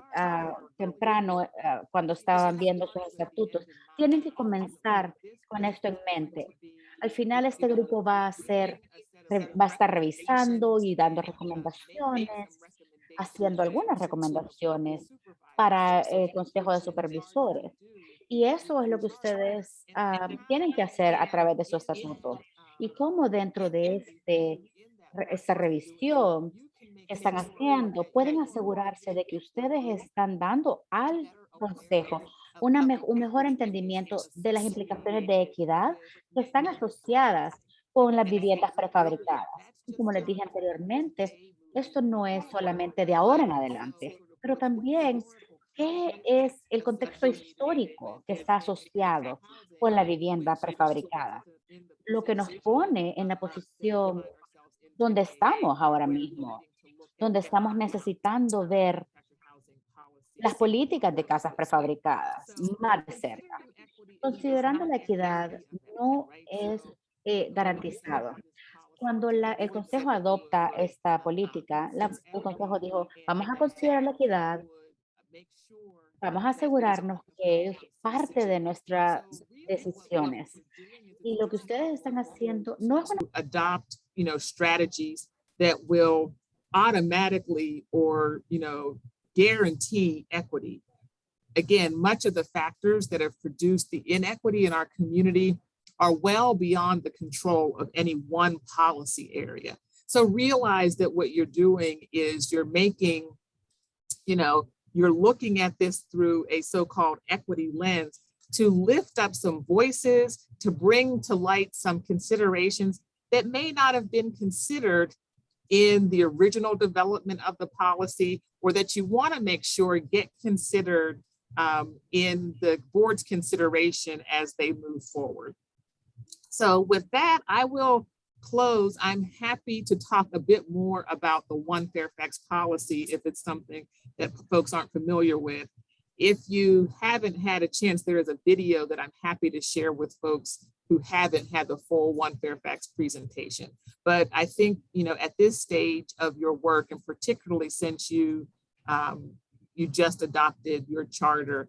Speaker 9: temprano cuando estaban viendo sus estatutos, tienen que comenzar con esto en mente. Al final, este grupo va a estar revisando y dando recomendaciones, haciendo algunas recomendaciones para el Consejo de Supervisores. Y eso es lo que ustedes tienen que hacer a través de su estatuto. Y cómo dentro de esta revisión que están haciendo, pueden asegurarse de que ustedes están dando al Consejo un mejor entendimiento de las implicaciones de equidad que están asociadas con las viviendas prefabricadas. Y como les dije anteriormente, esto no es solamente de ahora en adelante, pero también qué es el contexto histórico que está asociado con la vivienda prefabricada, lo que nos pone en la posición donde estamos ahora mismo, donde estamos necesitando ver las políticas de casas prefabricadas más de cerca. Considerando la equidad, no es garantizado. Cuando el Consejo adopta esta política, el Consejo dijo, vamos a considerar la equidad, vamos a asegurarnos que es parte de nuestras decisiones. Y lo que ustedes están haciendo no es una...
Speaker 18: Adopt, strategies that will automatically or, guarantee equity. Again, much of the factors that have produced the inequity in our community are well beyond the control of any one policy area. So realize that what you're doing is you're making, you're looking at this through a so-called equity lens to lift up some voices, to bring to light some considerations that may not have been considered in the original development of the policy, or that you want to make sure get considered in the board's consideration as they move forward. So with that, I will close. I'm happy to talk a bit more about the One Fairfax policy if it's something that folks aren't familiar with. If you haven't had a chance, there is a video that I'm happy to share with folks who haven't had the full One Fairfax presentation. But I think, at this stage of your work, and particularly since you just adopted your charter,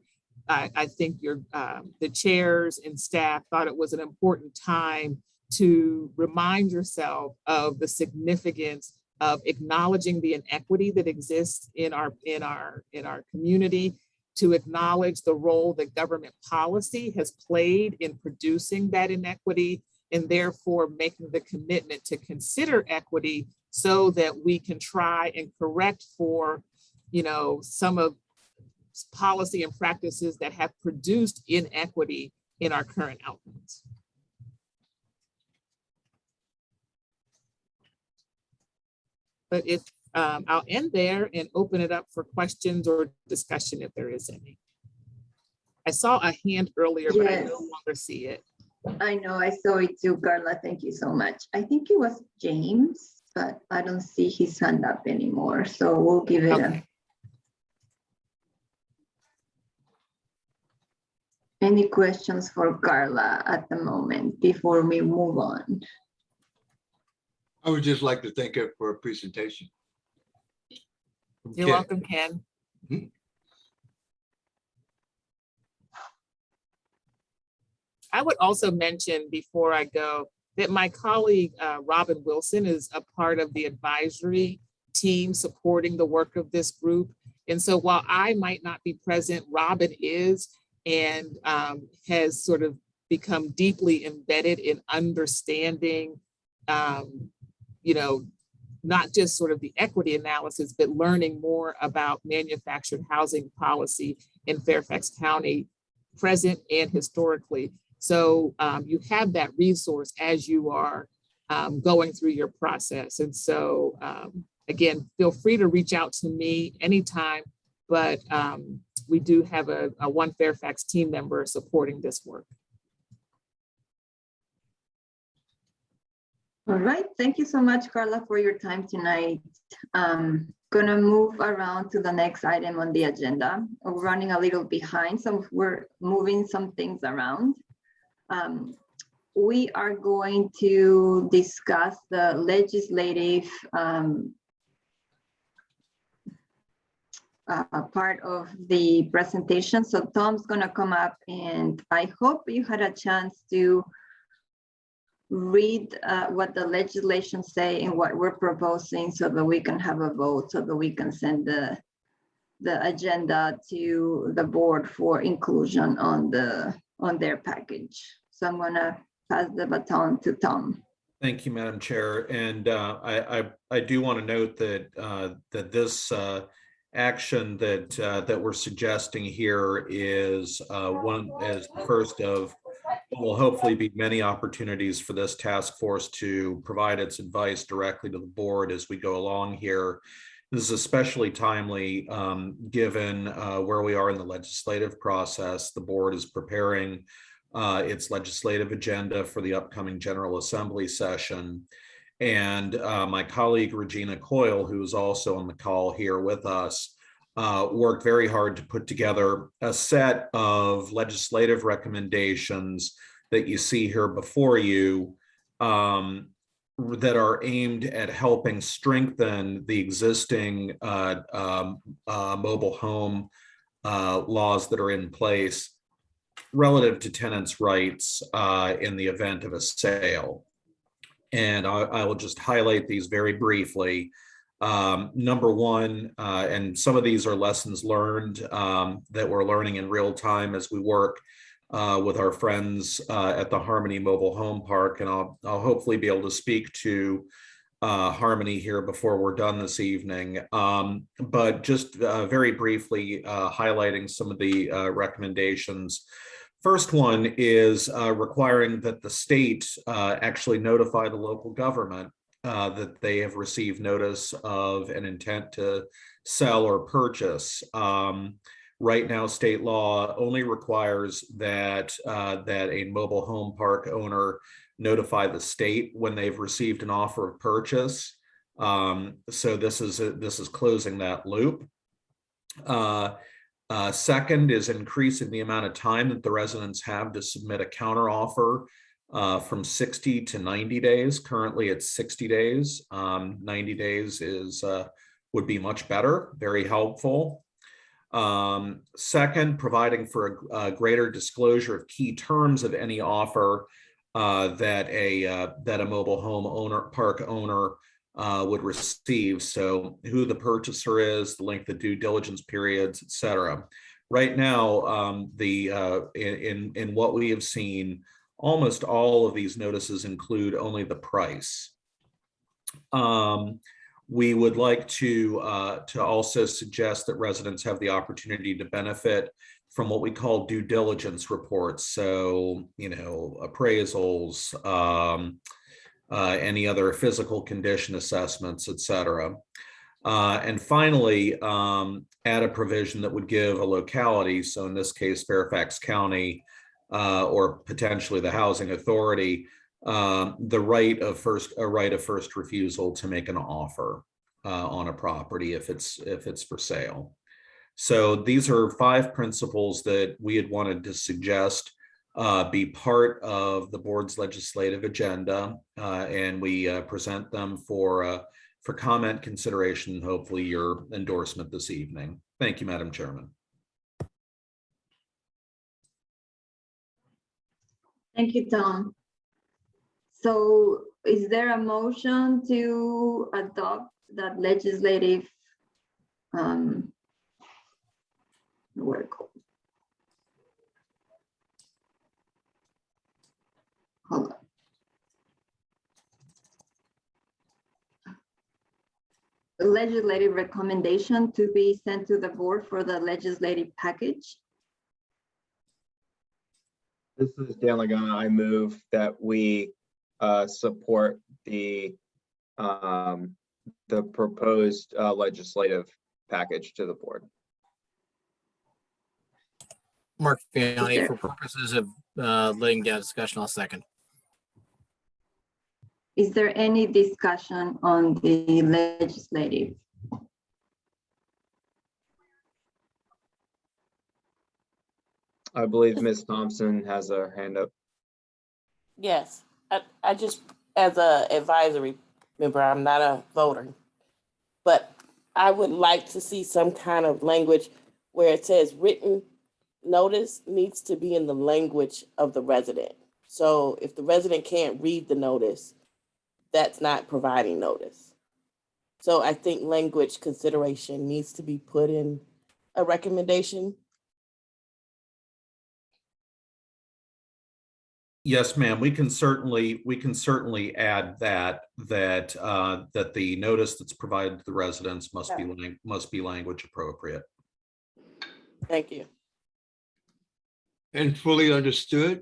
Speaker 18: I think the chairs and staff thought it was an important time to remind yourself of the significance of acknowledging the inequity that exists in our community, to acknowledge the role that government policy has played in producing that inequity, and therefore making the commitment to consider equity so that we can try and correct for, some of policy and practices that have produced inequity in our current outcomes. But if I'll end there and open it up for questions or discussion if there is any. I saw a hand earlier, but I no longer see it.
Speaker 10: I know, I saw it too, Carla. Thank you so much. I think it was James, but I don't see his hand up anymore. So we'll give it Any questions for Carla at the moment before we move on?
Speaker 16: I would just like to thank her for a presentation.
Speaker 18: You're welcome, Ken. I would also mention before I go that my colleague, Robin Wilson, is a part of the advisory team supporting the work of this group. And so while I might not be present, Robin is, and has sort of become deeply embedded in understanding, not just sort of the equity analysis, but learning more about manufactured housing policy in Fairfax County, present and historically. So you have that resource as you are going through your process. And so again, feel free to reach out to me anytime, but we do have a One Fairfax team member supporting this work.
Speaker 10: All right, thank you so much, Carla, for your time tonight. Gonna move around to the next item on the agenda. We're running a little behind, so we're moving some things around. We are going to discuss the legislative part of the presentation. So Tom's gonna come up, and I hope you had a chance to read what the legislation say and what we're proposing, so that we can have a vote, so that we can send the agenda to the board for inclusion on their package. So I'm gonna pass the baton to Tom.
Speaker 8: Thank you, Madam Chair. And I do want to note that that this action that we're suggesting here is the first of what will hopefully be many opportunities for this task force to provide its advice directly to the board as we go along here. This is especially timely given where we are in the legislative process. The board is preparing its legislative agenda for the upcoming General Assembly session. And my colleague, Regina Coyle, who is also on the call here with us, worked very hard to put together a set of legislative recommendations that you see here before you that are aimed at helping strengthen the existing mobile home laws that are in place relative to tenants' rights in the event of a sale. And I will just highlight these very briefly. Number one, and some of these are lessons learned that we're learning in real time as we work with our friends at the Harmony Mobile Home Park. And I'll hopefully be able to speak to Harmony here before we're done this evening. But just very briefly highlighting some of the recommendations. First one is requiring that the state actually notify the local government that they have received notice of an intent to sell or purchase. Right now, state law only requires that a mobile home park owner notify the state when they've received an offer of purchase. So this is closing that loop. Second is increasing the amount of time that the residents have to submit a counteroffer from 60 to 90 days. Currently, it's 60 days. 90 days would be much better, very helpful. Second, providing for a greater disclosure of key terms of any offer that a mobile home park owner would receive. So who the purchaser is, the length of due diligence periods, et cetera. Right now, in what we have seen, almost all of these notices include only the price. We would like to also suggest that residents have the opportunity to benefit from what we call due diligence reports. So, appraisals, any other physical condition assessments, et cetera. And finally, add a provision that would give a locality, so in this case, Fairfax County, or potentially the housing authority, the right of first refusal to make an offer on a property if it's for sale. So these are 5 principles that we had wanted to suggest be part of the board's legislative agenda, and we present them for comment, consideration, and hopefully your endorsement this evening. Thank you, Madam Chairman.
Speaker 10: Thank you, Tom. So is there a motion to adopt that legislative hold on. Legislative recommendation to be sent to the board for the legislative package?
Speaker 15: This is Dan Lagana. I move that we support the proposed legislative package to the board.
Speaker 14: Mark
Speaker 10: Is
Speaker 14: Fiani,
Speaker 10: there-
Speaker 14: for purposes of laying down discussion, I'll second.
Speaker 10: Is there any discussion on the legislative?
Speaker 15: I believe Ms. Thompson has her hand up.
Speaker 19: Yes, I just, as a advisory member, I'm not a voter, but I would like to see some kind of language where it says written notice needs to be in the language of the resident. So if the resident can't read the notice, that's not providing notice. So I think language consideration needs to be put in a recommendation.
Speaker 8: Yes, ma'am. We can certainly add that the notice that's provided to the residents must be language appropriate.
Speaker 19: Thank you.
Speaker 16: And fully understood.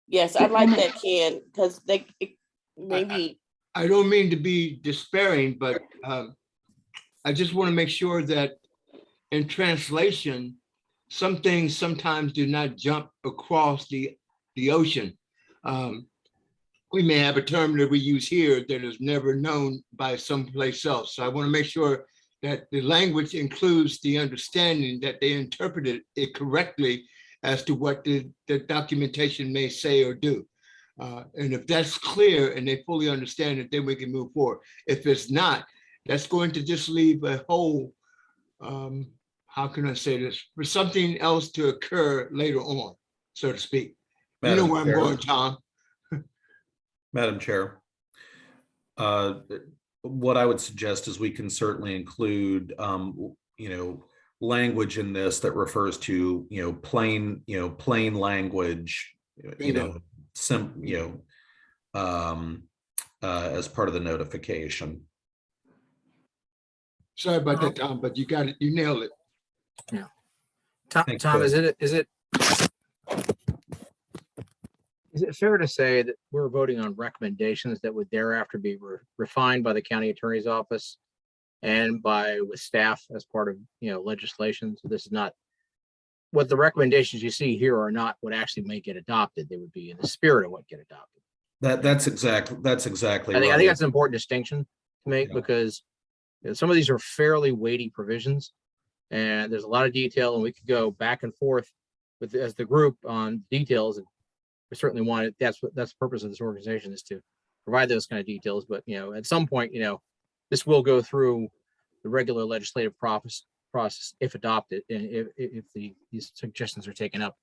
Speaker 19: Yes, I like that, Ken, because maybe.
Speaker 16: I don't mean to be despairing, but I just want to make sure that in translation, some things sometimes do not jump across the ocean. We may have a term that we use here that is never known by someplace else. So I want to make sure that the language includes the understanding that they interpreted it correctly as to what the documentation may say or do. And if that's clear and they fully understand it, then we can move forward. If it's not, that's going to just leave a hole, how can I say this, for something else to occur later on, so to speak. You know where I'm going, Tom.
Speaker 8: Madam Chair, what I would suggest is we can certainly include, language in this that refers to, plain language, as part of the notification.
Speaker 16: Sorry about that, Tom, but you got it. You nailed it.
Speaker 14: Yeah. Tom, is it fair to say that we're voting on recommendations that would thereafter be refined by the county attorney's office and with staff as part of legislation? So this is not what the recommendations you see here are not what actually may get adopted. They would be in the spirit of what get adopted.
Speaker 8: That's exactly right.
Speaker 14: I think that's an important distinction to make because some of these are fairly weighty provisions and there's a lot of detail and we could go back and forth as the group on details. And we certainly want it. That's the purpose of this organization is to provide those kind of details. But, at some point, this will go through the regular legislative process if adopted, and if these suggestions are taken up,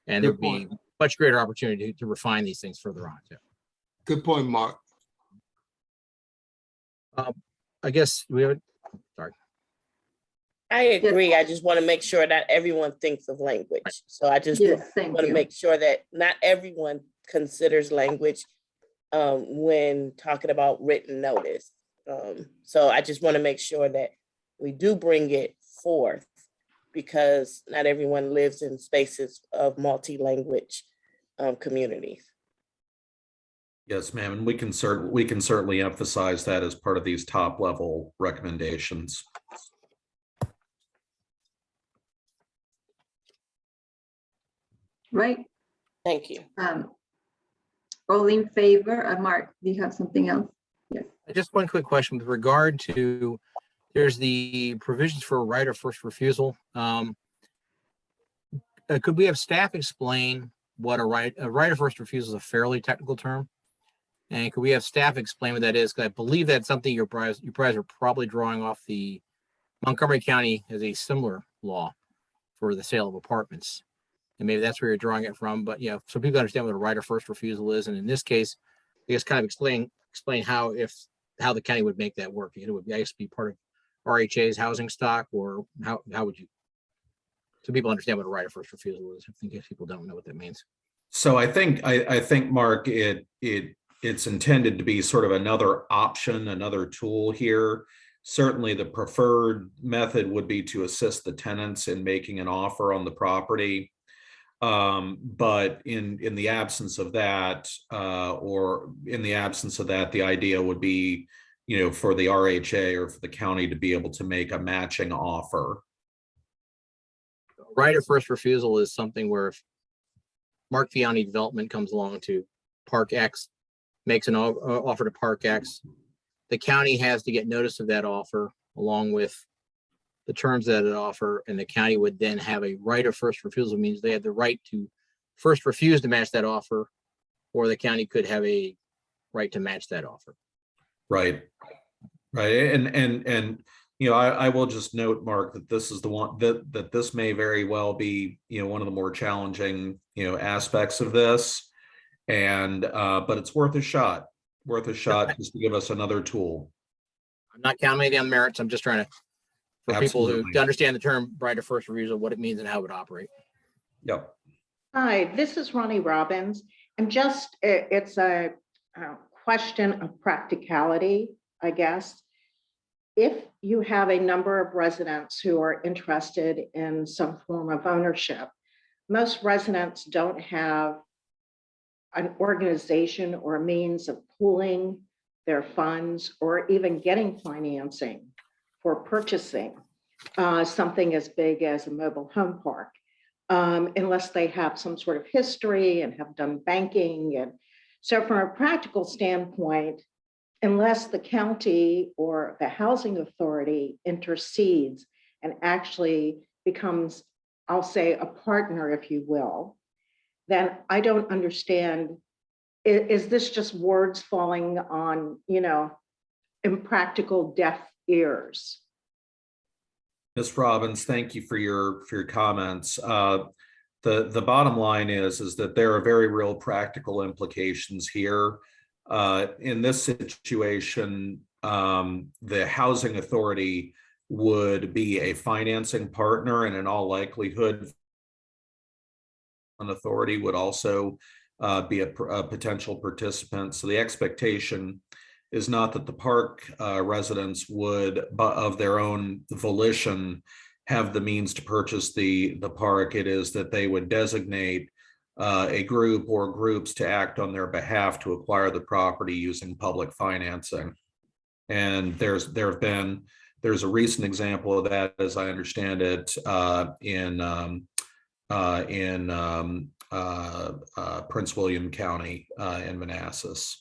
Speaker 14: and there'd be much greater opportunity to refine these things further on too.
Speaker 16: Good point, Mark.
Speaker 14: I guess sorry.
Speaker 19: I agree. I just want to make sure that everyone thinks of language. So I just want to make sure that not everyone considers language when talking about written notice. So I just want to make sure that we do bring it forth because not everyone lives in spaces of multi-language communities.
Speaker 8: Yes, ma'am. And we can certainly emphasize that as part of these top level recommendations.
Speaker 10: Right.
Speaker 19: Thank you.
Speaker 10: All in favor? Mark, do you have something else? Yes.
Speaker 14: Just one quick question with regard to, there's the provisions for a right of first refusal. Could we have staff explain what a right of first refusal is? A fairly technical term. And could we have staff explain what that is? Because I believe that's something you guys are probably drawing off the Montgomery County has a similar law for the sale of apartments. And maybe that's where you're drawing it from. But so people understand what a right of first refusal is. And in this case, I guess kind of explain how the county would make that work. It would be part of RHA's housing stock, or how would you, so people understand what a right of first refusal is. I think if people don't know what that means.
Speaker 8: So I think Mark, it's intended to be sort of another option, another tool here certainly the preferred method would be to assist the tenants in making an offer on the property. But in the absence of that, the idea would be, for the RHA or for the county to be able to make a matching offer.
Speaker 14: Right of first refusal is something where if Mark County Development comes along to Park X, makes an offer to Park X, the county has to get notice of that offer along with the terms that it offer, and the county would then have a right of first refusal, means they have the right to first refuse to match that offer, or the county could have a right to match that offer.
Speaker 8: Right. And I will just note, Mark, that this is the one that this may very well be, one of the more challenging, aspects of this. And but it's worth a shot just to give us another tool.
Speaker 14: I'm not counting on merits. I'm just trying to, for people to understand the term right of first refusal, what it means and how it would operate.
Speaker 8: Yep.
Speaker 17: Hi, this is Ronnie Robbins. And it's a question of practicality, I guess. If you have a number of residents who are interested in some form of ownership, most residents don't have an organization or a means of pooling their funds or even getting financing for purchasing something as big as a mobile home park, unless they have some sort of history and have done banking. And so from a practical standpoint, unless the county or the housing authority intercedes and actually becomes, I'll say, a partner, if you will, then I don't understand, is this just words falling on, impractical deaf ears?
Speaker 8: Ms. Robbins, thank you for your comments. The bottom line is that there are very real practical implications here. In this situation, the housing authority would be a financing partner, and in all likelihood, an authority would also be a potential participant. So the expectation is not that the park residents would, of their own volition, have the means to purchase the park. It is that they would designate a group or groups to act on their behalf to acquire the property using public financing. And there's a recent example of that, as I understand it, in Prince William County in Manassas.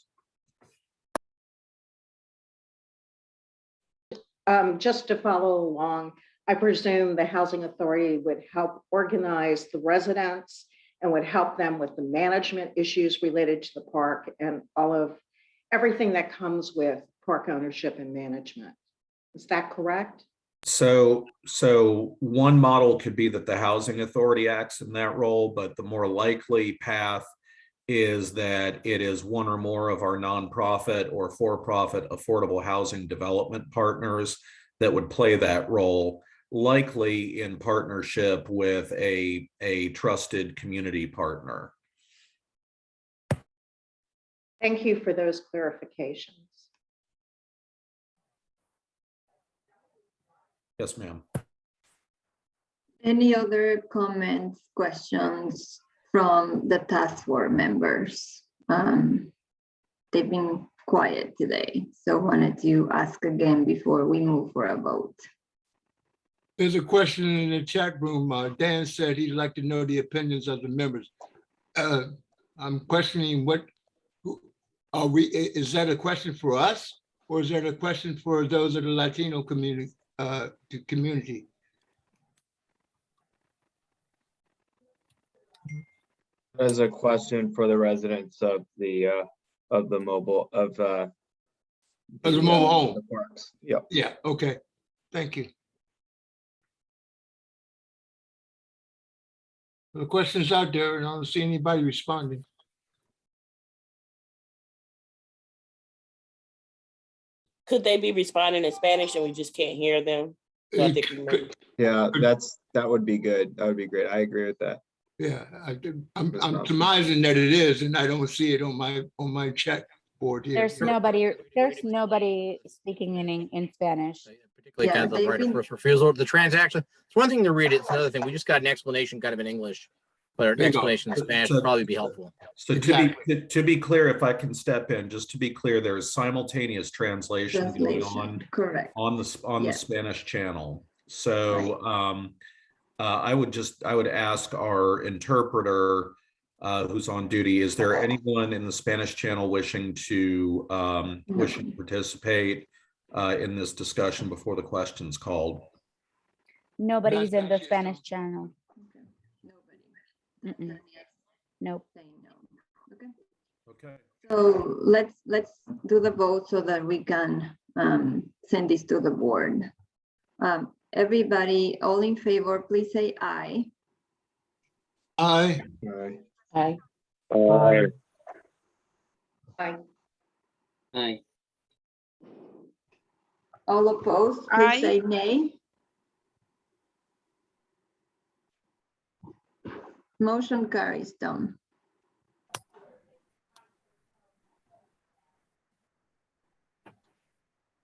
Speaker 17: Just to follow along, I presume the housing authority would help organize the residents and would help them with the management issues related to the park and everything that comes with park ownership and management. Is that correct?
Speaker 8: So one model could be that the housing authority acts in that role, but the more likely path is that it is one or more of our nonprofit or for-profit affordable housing development partners that would play that role, likely in partnership with a trusted community partner.
Speaker 17: Thank you for those clarifications.
Speaker 8: Yes, ma'am.
Speaker 10: Any other comments, questions from the task force members? They've been quiet today, so wanted to ask again before we move for a vote.
Speaker 16: There's a question in the chat room. Dan said he'd like to know the opinions of the members. I'm questioning is that a question for us, or is that a question for those of the Latino community?
Speaker 15: As a question for the residents of the mobile home. The parks. Yep.
Speaker 16: Yeah. Okay. Thank you. The question's out there, and I don't see anybody responding.
Speaker 19: Could they be responding in Spanish and we just can't hear them? So I think
Speaker 15: Yeah, that would be good. That would be great. I agree with that.
Speaker 16: Yeah, I'm surmising that it is, and I don't see it on my chat board here.
Speaker 9: There's nobody speaking in Spanish.
Speaker 14: Particularly
Speaker 10: Yeah,
Speaker 14: kind of the
Speaker 10: they've
Speaker 14: right of
Speaker 10: been-
Speaker 14: first refusal, the transaction. It's one thing to read it, it's another thing. We just got an explanation kind of in English, but an
Speaker 16: There you go.
Speaker 14: explanation in Spanish
Speaker 8: So-
Speaker 14: would probably be helpful.
Speaker 8: So
Speaker 16: Exactly.
Speaker 8: to be clear, if I can step in, just to be clear, there is simultaneous translation going
Speaker 10: Translation, correct.
Speaker 8: on the
Speaker 10: Yes.
Speaker 8: Spanish channel. So I would ask our interpreter who's on duty, is there anyone in the Spanish channel wishing to participate in this discussion before the question's called?
Speaker 9: Nobody's in the Spanish channel. Mm-mm. Nope.
Speaker 8: Okay.
Speaker 10: So let's do the vote so that we can send this to the board. Everybody, all in favor, please say aye.
Speaker 16: Aye.
Speaker 9: Aye.
Speaker 13: Aye.
Speaker 7: Aye.
Speaker 12: Aye.
Speaker 10: All opposed,
Speaker 11: Aye.
Speaker 10: please say nay. Motion carries, Tom.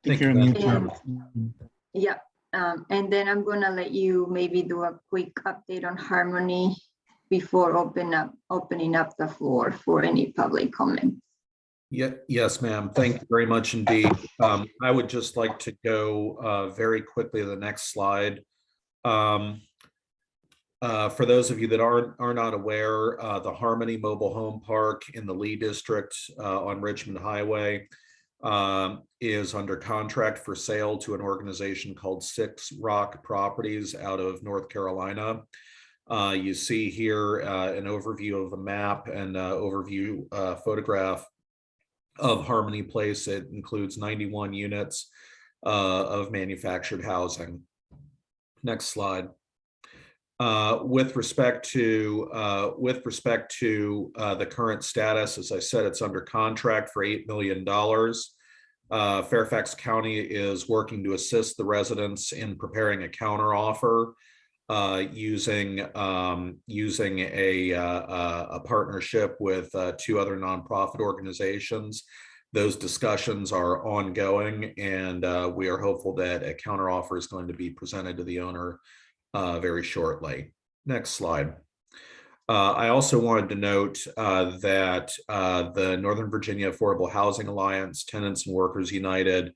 Speaker 6: Think you're on mute,
Speaker 10: And-
Speaker 6: Tom.
Speaker 10: Yeah, and then I'm gonna let you maybe do a quick update on Harmony before opening up the floor for any public comments.
Speaker 8: Yeah, yes, ma'am. Thank you very much indeed. I would just like to go very quickly to the next slide. For those of you that are not aware, the Harmony Mobile Home Park in the Lee District on Richmond Highway is under contract for sale to an organization called Six Rock Properties out of North Carolina. You see here an overview of the map and overview photograph of Harmony Place. It includes 91 units of manufactured housing. Next slide. With respect to the current status, as I said, it's under contract for $8 million. Fairfax County is working to assist the residents in preparing a counteroffer using a partnership with two other nonprofit organizations. Those discussions are ongoing, and we are hopeful that a counteroffer is going to be presented to the owner very shortly. Next slide. I also wanted to note that the Northern Virginia Affordable Housing Alliance, Tenants and Workers United,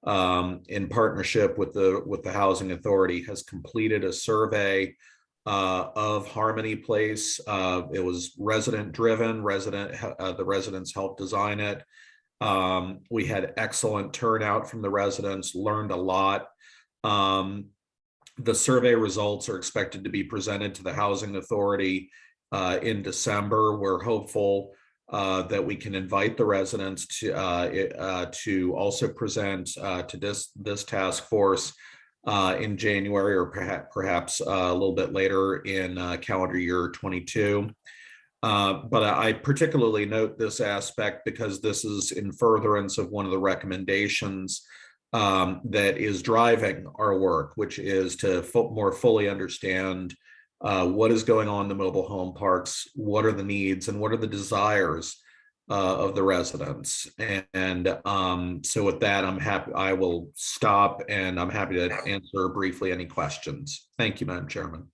Speaker 8: in partnership with the Housing Authority, has completed a survey of Harmony Place. It was resident driven. The residents helped design it. We had excellent turnout from the residents, learned a lot. The survey results are expected to be presented to the Housing Authority in December. We're hopeful that we can invite the residents to also present to this task force in January, or perhaps a little bit later in calendar year 22. But I particularly note this aspect because this is in furtherance of one of the recommendations that is driving our work, which is to more fully understand what is going on in the mobile home parks, what are the needs and what are the desires of the residents. And so with that, I will stop, and I'm happy to answer briefly any questions. Thank you, Madam Chairman.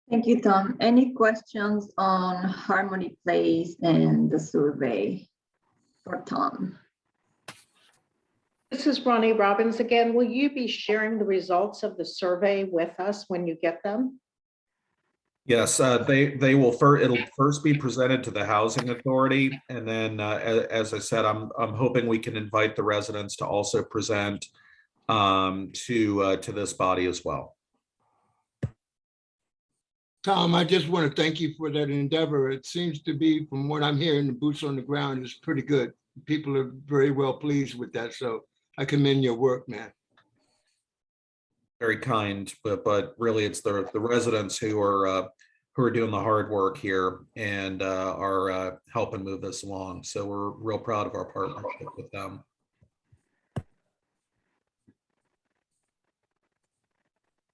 Speaker 10: Thank you, Tom. Any questions on Harmony Place and the survey for Tom?
Speaker 17: This is Ronnie Robbins again. Will you be sharing the results of the survey with us when you get them?
Speaker 8: Yes, they will it'll first be presented to the Housing Authority, and then as I said, I'm hoping we can invite the residents to also present to this body as well.
Speaker 16: Tom, I just want to thank you for that endeavor. It seems to be, from what I'm hearing, the boots on the ground is pretty good. People are very well pleased with that. So I commend your work, man.
Speaker 8: Very kind, but really it's the residents who are doing the hard work here and are helping move this along. So we're real proud of our partnership with them.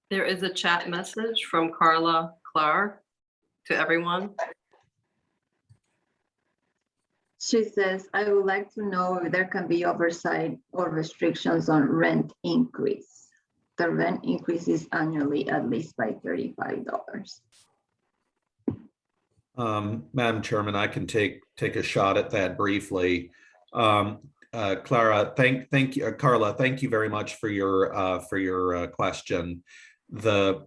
Speaker 20: There is a chat message from Carla Clark to everyone.
Speaker 10: She says, I would like to know if there can be oversight or restrictions on rent increase. The rent increases annually at least by $35.
Speaker 8: Madam Chairman, I can take a shot at that briefly. Clara, thank you, Carla, thank you very much for your question. The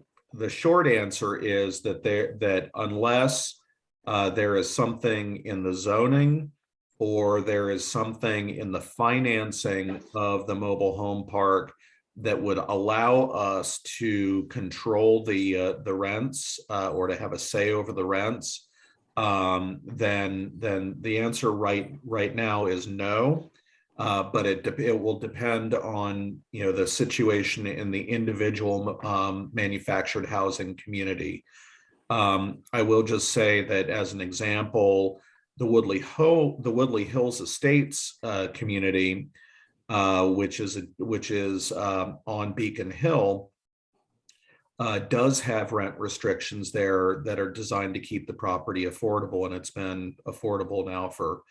Speaker 8: short answer is that unless there is something in the zoning or there is something in the financing of the mobile home park that would allow us to control the rents or to have a say over the rents, then the answer right now is no. But it will depend on the situation in the individual manufactured housing community. I will just say that as an example, the Woodley Hills Estates community, which is on Beacon Hill, does have rent restrictions there that are designed to keep the property affordable, and it's been affordable now for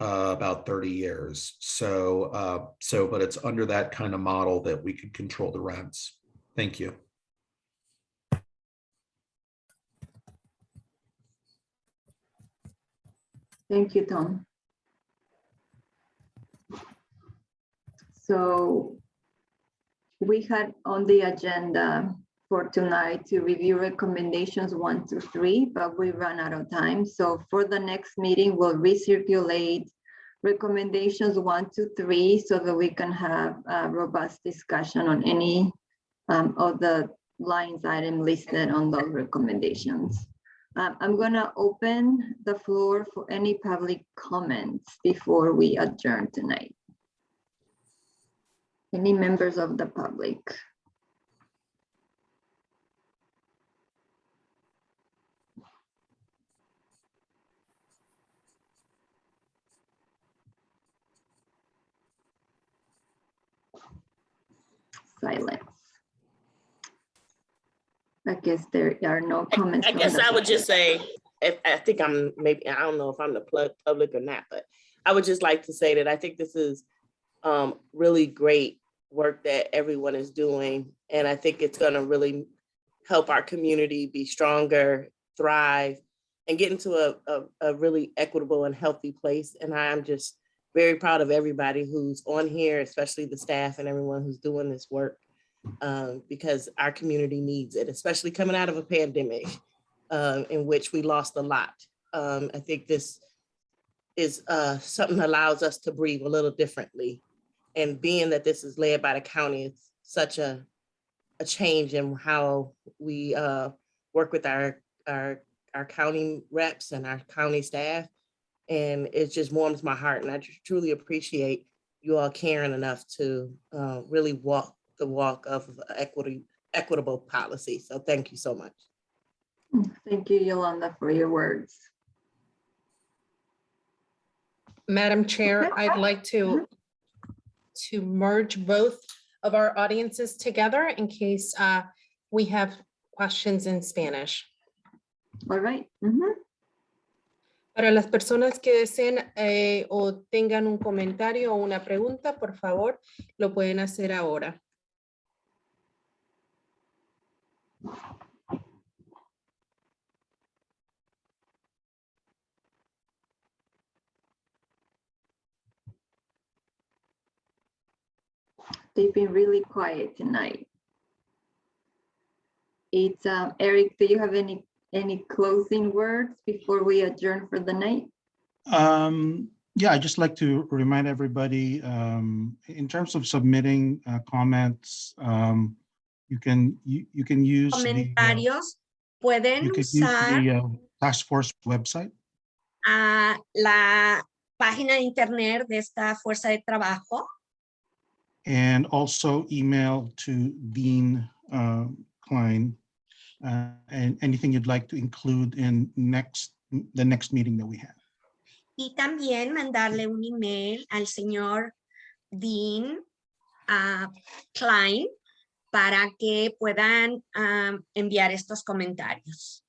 Speaker 8: about 30 years. But it's under that kind of model that we could control the rents. Thank you.
Speaker 10: Thank you, Tom. So we had on the agenda for tonight to review recommendations 1 to 3, but we ran out of time. So for the next meeting, we'll recirculate recommendations 1 to 3 so that we can have a robust discussion on any of the lines item listed on those recommendations. I'm gonna open the floor for any public comments before we adjourn tonight. Any members of the public? Silence. I guess there are no comments.
Speaker 19: I
Speaker 10: from
Speaker 19: guess
Speaker 10: the
Speaker 19: I would
Speaker 10: public.
Speaker 19: just say, I think I don't know if I'm the public or not, but I would just like to say that I think this is really great work that everyone is doing. And I think it's gonna really help our community be stronger, thrive, and get into a really equitable and healthy place. And I'm just very proud of everybody who's on here, especially the staff and everyone who's doing this work. Because our community needs it, especially coming out of a pandemic in which we lost a lot. I think this is something that allows us to breathe a little differently. And being that this is led by the county, it's such a change in how we work with our county reps and our county staff. And it just warms my heart. And I just truly appreciate you all caring enough to really walk the walk of equitable policy. So thank you so much.
Speaker 10: Thank you, Yolanda, for your words.
Speaker 1: Madam Chair,
Speaker 10: Okay.
Speaker 1: I'd like to merge both of our audiences together in case we have questions in Spanish.
Speaker 10: All right.
Speaker 1: Para las personas que deseen o tengan un comentario o una pregunta, por favor, lo pueden hacer ahora.
Speaker 10: They've been really quiet tonight. It's Eric, do you have any closing words before we adjourn for the night?
Speaker 6: Yeah, I'd just like to remind everybody, in terms of submitting comments, you can use
Speaker 2: Comentarios pueden usar
Speaker 6: the task force website.
Speaker 2: la página de internet de esta fuerza de trabajo.
Speaker 6: And also email to Dean Klein and anything you'd like to include in the next meeting that we have.
Speaker 2: Y también mandarle un email al señor Dean Klein para que puedan enviar estos comentarios.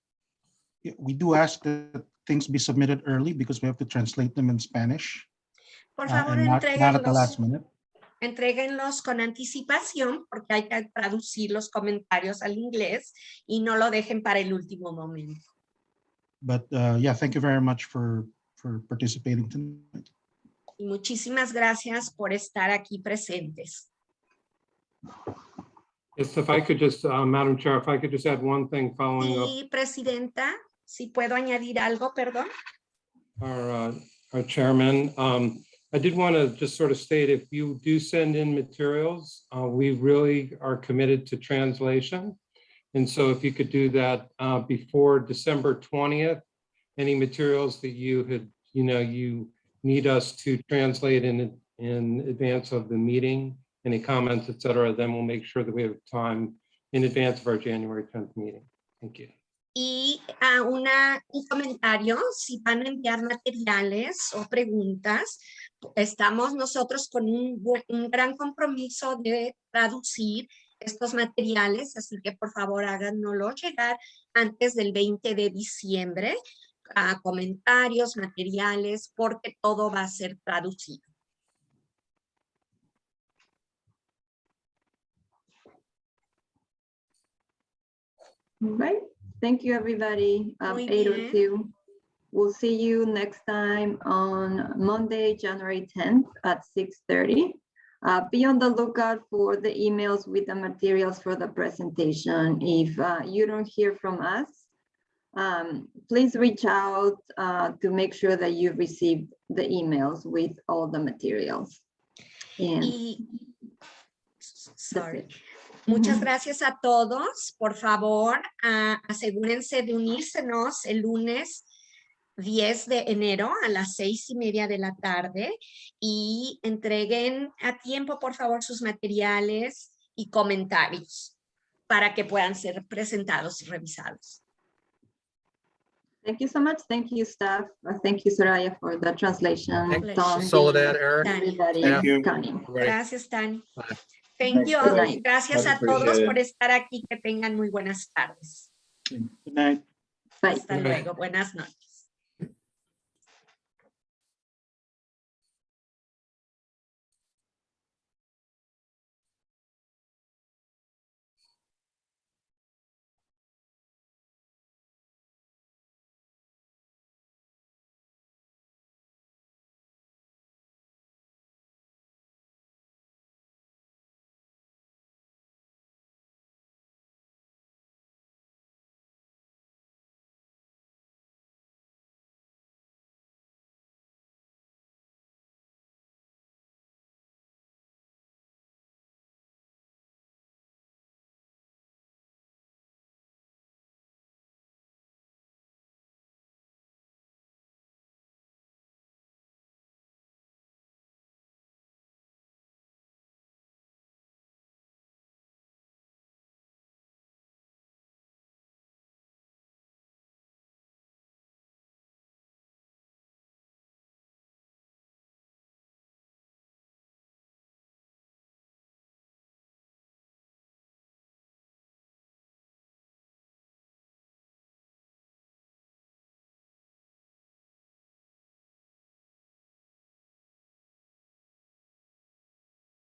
Speaker 6: We do ask that things be submitted early because we have to translate them in Spanish.
Speaker 2: Por favor,
Speaker 6: And not at the last minute.
Speaker 2: entréguenlos con anticipación porque hay que traducir los comentarios al inglés y no lo dejen para el último momento.
Speaker 6: But yeah, thank you very much for participating tonight.
Speaker 2: Y muchísimas gracias por estar aquí presentes.
Speaker 5: Yes, if I could just, Madam Chair, if I could just add one thing following up
Speaker 2: Y presidenta, si puedo añadir algo, perdón.
Speaker 5: our chairman. I did want to just sort of state, if you do send in materials, we really are committed to translation. And so if you could do that before December 20th, any materials that you had, you need us to translate in advance of the meeting, any comments, et cetera, then we'll make sure that we have time in advance of our January 10th meeting. Thank you.
Speaker 2: Y un comentario, si van a enviar materiales o preguntas, estamos nosotros con un gran compromiso de traducir estos materiales, así que por favor háganoslo llegar antes del 20 de diciembre, a comentarios, materiales, porque todo va a ser traducido.
Speaker 10: All right. Thank you, everybody.
Speaker 2: Muy
Speaker 10: 8:02. We'll see you next time on Monday, January 10th at 6:30. Be on the lookout for the emails with the materials for the presentation. If you don't hear from us, please reach out to make sure that you received the emails with all the materials. And
Speaker 2: sorry. Muchas gracias a todos. Por favor, asegúrense de unírsenos el lunes 10 de enero a las 6:30 de la tarde y entreguen a tiempo, por favor, sus materiales y comentarios para que puedan ser presentados y revisados.
Speaker 10: thank you so much. Thank you, staff. Thank you, Soraya, for the translation. Tom,
Speaker 14: Soledad, Eric.
Speaker 10: everybody,
Speaker 14: Thank you.
Speaker 10: Connie.
Speaker 2: Gracias, Tani.
Speaker 14: Bye.
Speaker 2: Thank you.
Speaker 10: Good night.
Speaker 2: Gracias a
Speaker 15: Much
Speaker 2: todos
Speaker 15: appreciated.
Speaker 2: por estar aquí. Que tengan muy buenas tardes.
Speaker 6: Good night.
Speaker 10: Bye.
Speaker 2: Hasta luego. Buenas noches.